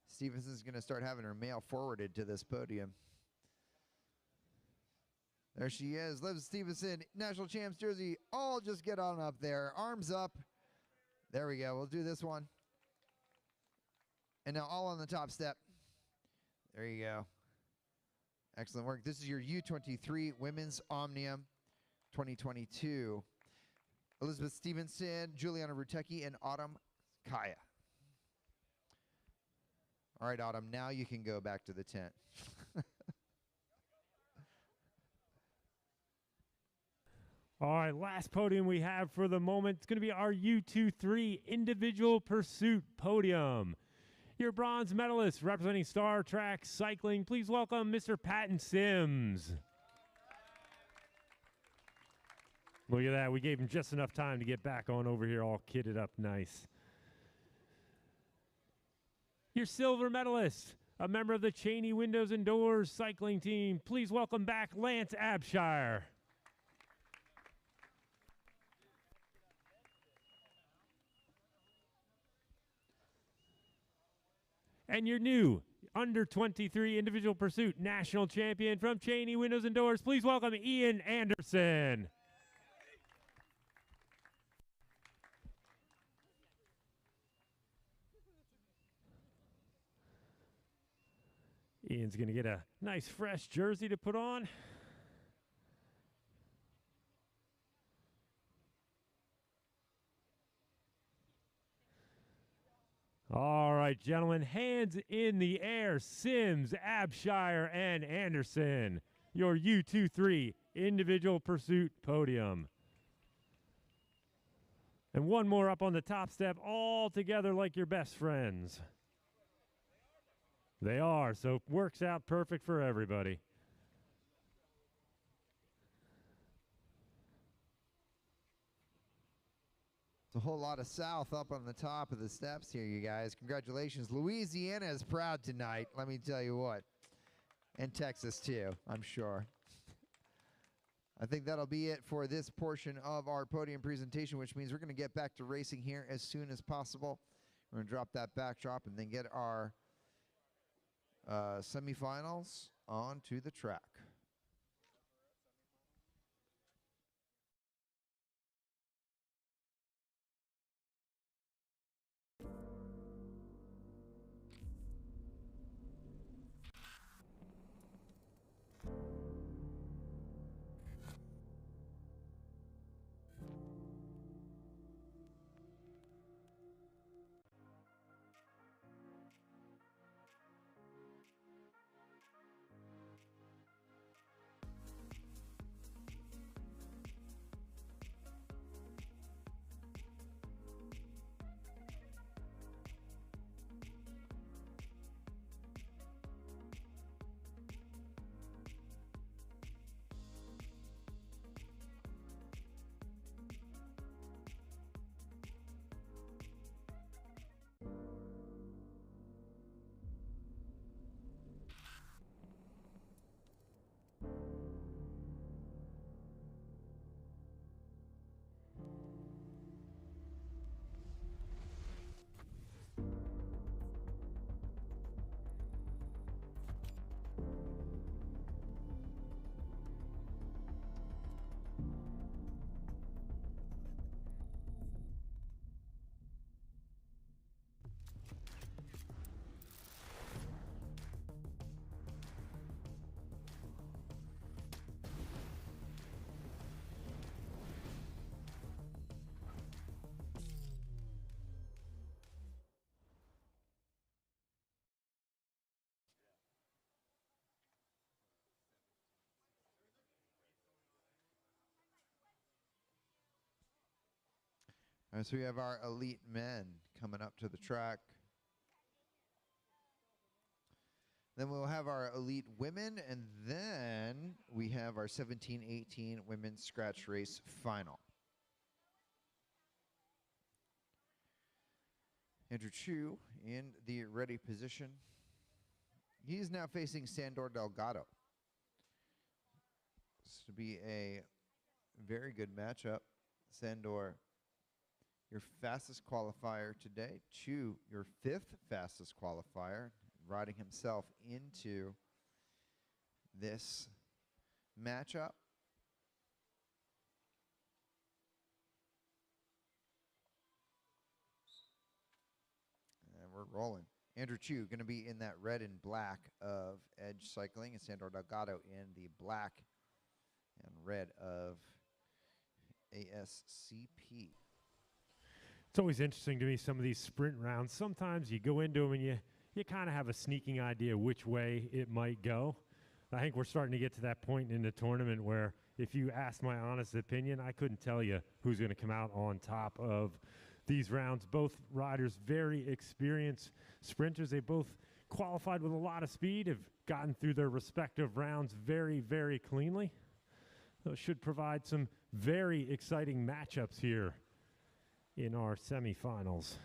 Stevenson's going to start having her mail forwarded to this podium. There she is, Liv Stevenson, National Champs jersey. All just get on up there, arms up. There we go, we'll do this one. And now all on the top step. There you go. Excellent work. This is your U23 Women's Omnium 2022. Elizabeth Stevenson, Juliana Rutecki, and Autumn Kaya. All right, Autumn, now you can go back to the tent. All right, last podium we have for the moment. It's going to be our U23 Individual Pursuit Podium. Your bronze medalist representing Star Track Cycling. Please welcome Mr. Patton Sims. Look at that. We gave him just enough time to get back on over here all kitted up nice. Your silver medalist, a member of the Cheney Windows and Doors cycling team. Please welcome back Lance Abshire. And your new under 23 individual pursuit national champion from Cheney Windows and Doors. Please welcome Ian Anderson. Ian's going to get a nice fresh jersey to put on. All right, gentlemen, hands in the air. Sims, Abshire, and Anderson. Your U23 individual pursuit podium. And one more up on the top step, all together like your best friends. They are, so works out perfect for everybody. It's a whole lot of South up on the top of the steps here, you guys. Congratulations. Louisiana is proud tonight, let me tell you what. And Texas, too, I'm sure. I think that'll be it for this portion of our podium presentation, which means we're going to get back to racing here as soon as possible. We're going to drop that backdrop and then get our semifinals onto the track. All right, so we have our elite men coming up to the track. Then we'll have our elite women, and then we have our 17-18 women's scratch race final. Andrew Chu in the ready position. He's now facing Sandor Delgado. This will be a very good matchup. Sandor, your fastest qualifier today. Chu, your 5th fastest qualifier, riding himself into this matchup. And we're rolling. Andrew Chu going to be in that red and black of Edge Cycling, and Sandor Delgado in the black and red of ASCP. It's always interesting to me, some of these sprint rounds. Sometimes you go into them and you kind of have a sneaking idea which way it might go. I think we're starting to get to that point in the tournament where if you ask my honest opinion, I couldn't tell you who's going to come out on top of these rounds. Both riders very experienced sprinters. They both qualified with a lot of speed, have gotten through their respective rounds very, very cleanly. Those should provide some very exciting matchups here in our semifinals.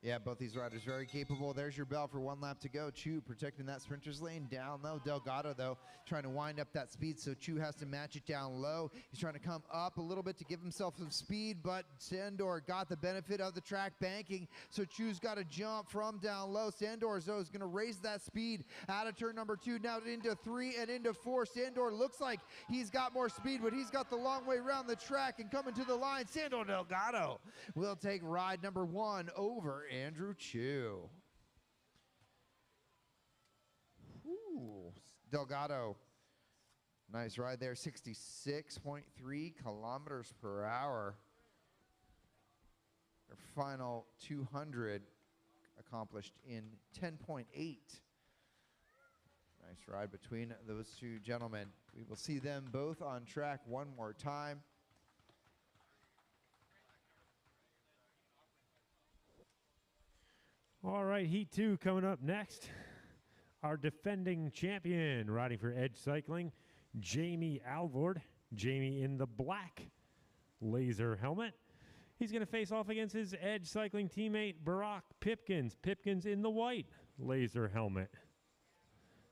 Yeah, both these riders very capable. There's your bell for 1 lap to go. Chu protecting that sprinter's lane down low. Delgado, though, trying to wind up that speed, so Chu has to match it down low. He's trying to come up a little bit to give himself some speed, but Sandor got the benefit of the track banking, so Chu's got to jump from down low. Sandor, though, is going to raise that speed out of turn number 2, now into 3 and into 4. Sandor looks like he's got more speed, but he's got the long way around the track and coming to the line. Sandor Delgado will take ride number 1 over Andrew Chu. Delgado. Nice ride there, 66.3 kilometers per hour. Their final 200 accomplished in 10.8. Nice ride between those two gentlemen. We will see them both on track one more time. All right, Heat 2 coming up next. Our defending champion riding for Edge Cycling, Jamie Alvord. Jamie in the black laser helmet. He's going to face off against his Edge Cycling teammate, Barack Pipkins. Pipkins in the white laser helmet.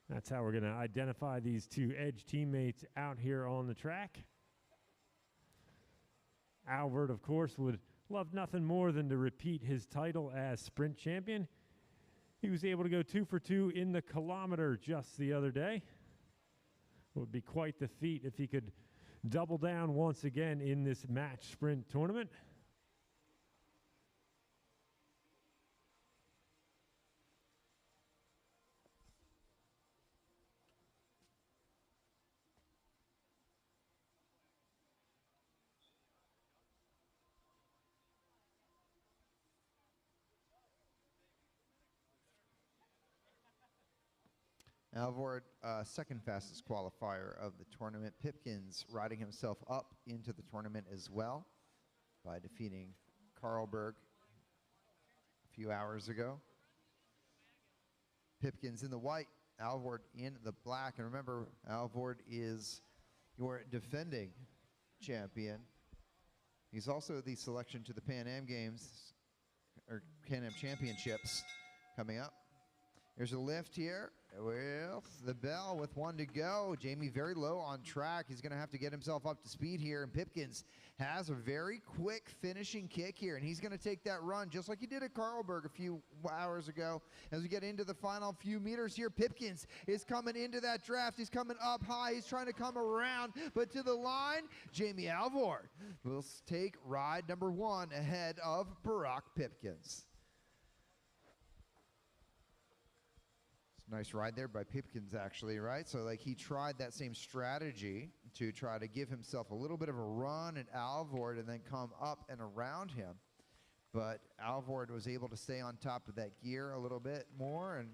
That's how we're going to identify these two Edge teammates out here on the track. Alvord, of course, would love nothing more than to repeat his title as sprint champion. He was able to go 2 for 2 in the kilometer just the other day. It would be quite the feat if he could double down once again in this match sprint tournament. Alvord, second fastest qualifier of the tournament. Pipkins riding himself up into the tournament as well by defeating Carlberg a few hours ago. Pipkins in the white, Alvord in the black. And remember, Alvord is your defending champion. He's also the selection to the Pan Am Games, or Pan Am Championships coming up. There's a lift here with the bell with 1 to go. Jamie very low on track. He's going to have to get himself up to speed here. And Pipkins has a very quick finishing kick here. And he's going to take that run just like he did at Carlberg a few hours ago. As we get into the final few meters here, Pipkins is coming into that draft. He's coming up high. He's trying to come around. But to the line, Jamie Alvord will take ride number 1 ahead of Barack Pipkins. Nice ride there by Pipkins, actually, right? So, like, he tried that same strategy to try to give himself a little bit of a run at Alvord and then come up and around him. But Alvord was able to stay on top of that gear a little bit more and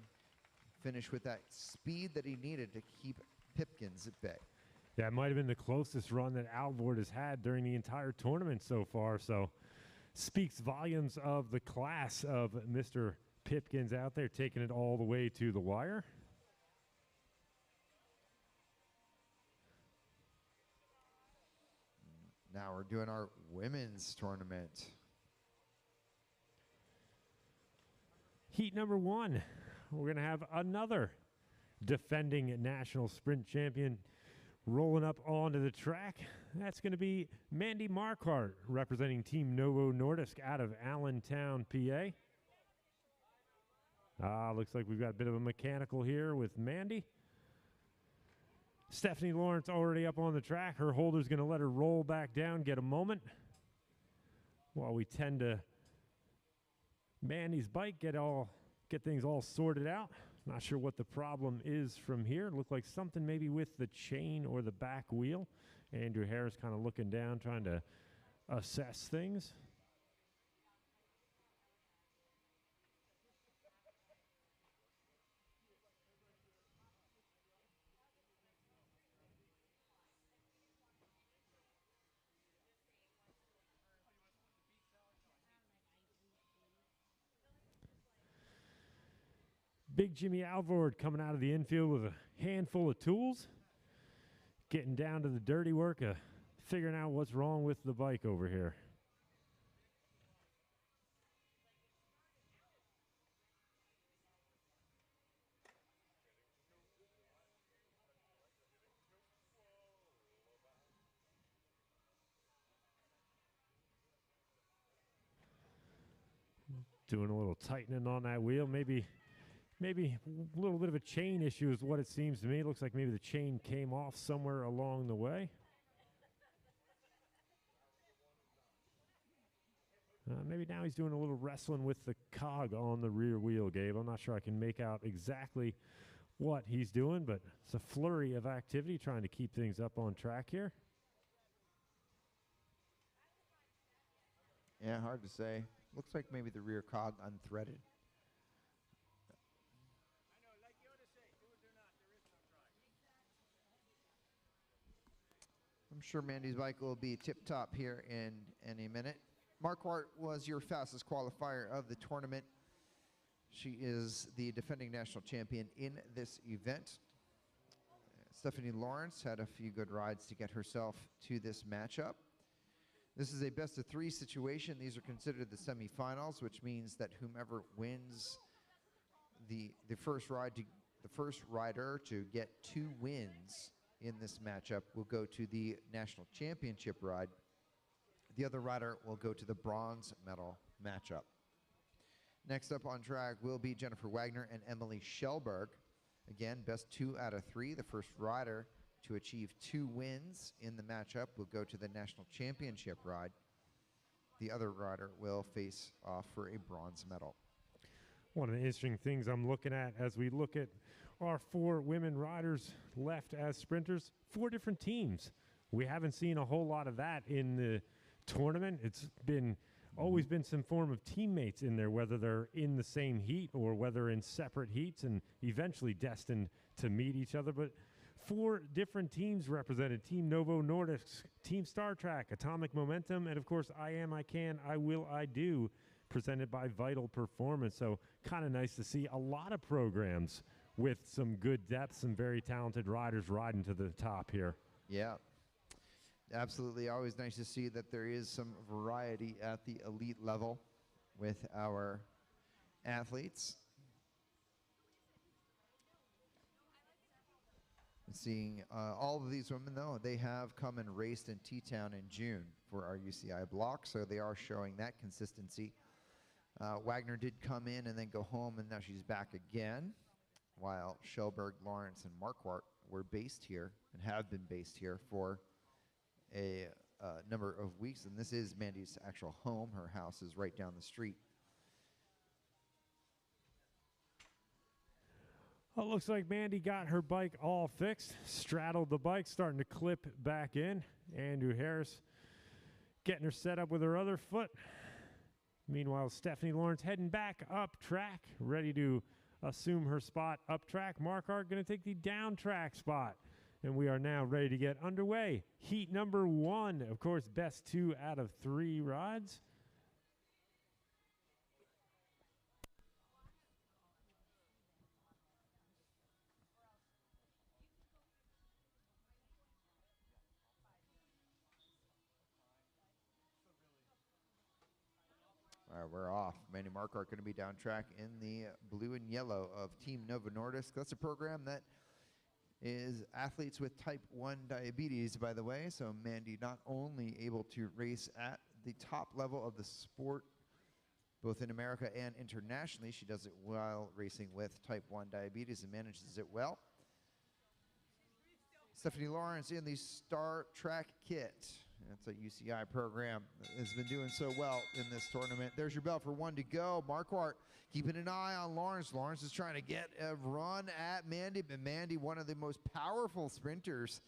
finish with that speed that he needed to keep Pipkins at bay. Yeah, it might have been the closest run that Alvord has had during the entire tournament so far. So, speaks volumes of the class of Mr. Pipkins out there, taking it all the way to the wire. Now we're doing our women's tournament. Heat number 1. We're going to have another defending national sprint champion rolling up onto the track. That's going to be Mandy Marquardt, representing Team Novo Nordisk out of Allentown, PA. Looks like we've got a bit of a mechanical here with Mandy. Stephanie Lawrence already up on the track. Her holder's going to let her roll back down, get a moment, while we tend to Mandy's bike, get things all sorted out. Not sure what the problem is from here. It looked like something maybe with the chain or the back wheel. Andrew Harris kind of looking down, trying to assess things. Big Jimmy Alvord coming out of the infield with a handful of tools, getting down to the dirty work of figuring out what's wrong with the bike over here. Doing a little tightening on that wheel, maybe a little bit of a chain issue is what it seems to me. It looks like maybe the chain came off somewhere along the way. Maybe now he's doing a little wrestling with the cog on the rear wheel, Gabe. I'm not sure I can make out exactly what he's doing, but it's a flurry of activity trying to keep things up on track here. Yeah, hard to say. Looks like maybe the rear cog unthreaded. I'm sure Mandy's bike will be tip-top here in any minute. Marquardt was your fastest qualifier of the tournament. She is the defending national champion in this event. Stephanie Lawrence had a few good rides to get herself to this matchup. This is a best-of-3 situation. These are considered the semifinals, which means that whomever wins the first rider to get 2 wins in this matchup will go to the national championship ride. The other rider will go to the bronze medal matchup. Next up on track will be Jennifer Wagner and Emily Schellberg. Again, best 2 out of 3. The first rider to achieve 2 wins in the matchup will go to the national championship ride. The other rider will face off for a bronze medal. One of the interesting things I'm looking at as we look at our 4 women riders left as sprinters, 4 different teams. We haven't seen a whole lot of that in the tournament. It's been always been some form of teammates in there, whether they're in the same heat or whether in separate heats and eventually destined to meet each other. But 4 different teams represented: Team Novo Nordisk, Team Star Trek, Atomic Momentum, and of course I Am, I Can, I Will, I Do, presented by Vital Performance. So kind of nice to see a lot of programs with some good depth, some very talented riders riding to the top here. Yeah, absolutely. Always nice to see that there is some variety at the elite level with our athletes. Seeing all of these women, though, they have come and raced in T-Town in June for our UCI block, so they are showing that consistency. Wagner did come in and then go home, and now she's back again, while Schellberg, Lawrence, and Marquardt were based here and have been based here for a number of weeks. And this is Mandy's actual home. Her house is right down the street. Well, it looks like Mandy got her bike all fixed, straddled the bike, starting to clip back in. Andrew Harris getting her set up with her other foot. Meanwhile, Stephanie Lawrence heading back up track, ready to assume her spot up track. Marquardt going to take the down track spot. And we are now ready to get underway. Heat number 1, of course, best 2 out of 3 rides. All right, we're off. Mandy Marquardt going to be down track in the blue and yellow of Team Novo Nordisk. That's a program that is athletes with type 1 diabetes, by the way. So Mandy not only able to race at the top level of the sport, both in America and internationally, she does it while racing with type 1 diabetes and manages it well. Stephanie Lawrence in the Star Track kit. That's a UCI program that has been doing so well in this tournament. There's your bell for 1 to go. Marquardt keeping an eye on Lawrence. Lawrence is trying to get a run at Mandy, but Mandy, one of the most powerful sprinters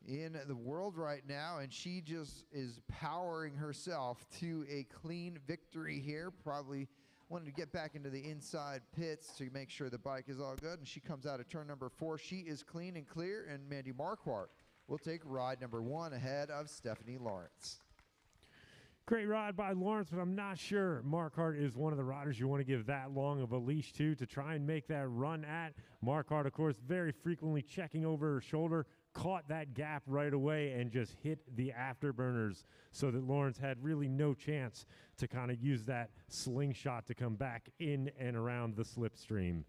in the world right now, and she just is powering herself to a clean victory here. Probably wanted to get back into the inside pits to make sure the bike is all good, and she comes out of turn number 4. She is clean and clear, and Mandy Marquardt will take ride number 1 ahead of Stephanie Lawrence. Great ride by Lawrence, but I'm not sure Marquardt is one of the riders you want to give that long of a leash to try and make that run at. Marquardt, of course, very frequently checking over her shoulder, caught that gap right away and just hit the afterburners so that Lawrence had really no chance to kind of use that slingshot to come back in and around the slipstream.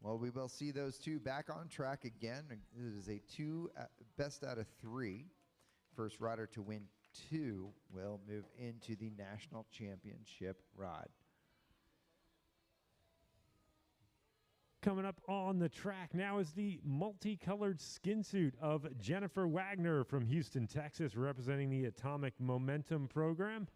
Well, we will see those two back on track again. It is a 2 best out of 3. First rider to win 2 will move into the national championship ride. Coming up on the track now is the multicolored skin suit of Jennifer Wagner from Houston, Texas, representing the Atomic Momentum program.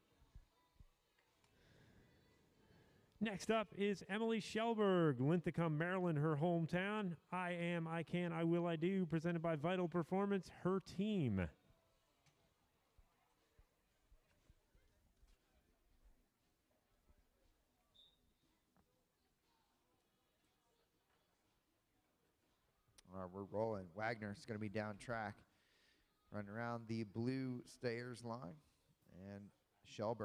Next up is Emily Shelberg, Linthicum, Maryland, her hometown. I Am, I Can, I Will, I Do, presented by Vital Performance, her team. We're rolling. Wagner's going to be down track, running around the blue stayers line, and Shelburne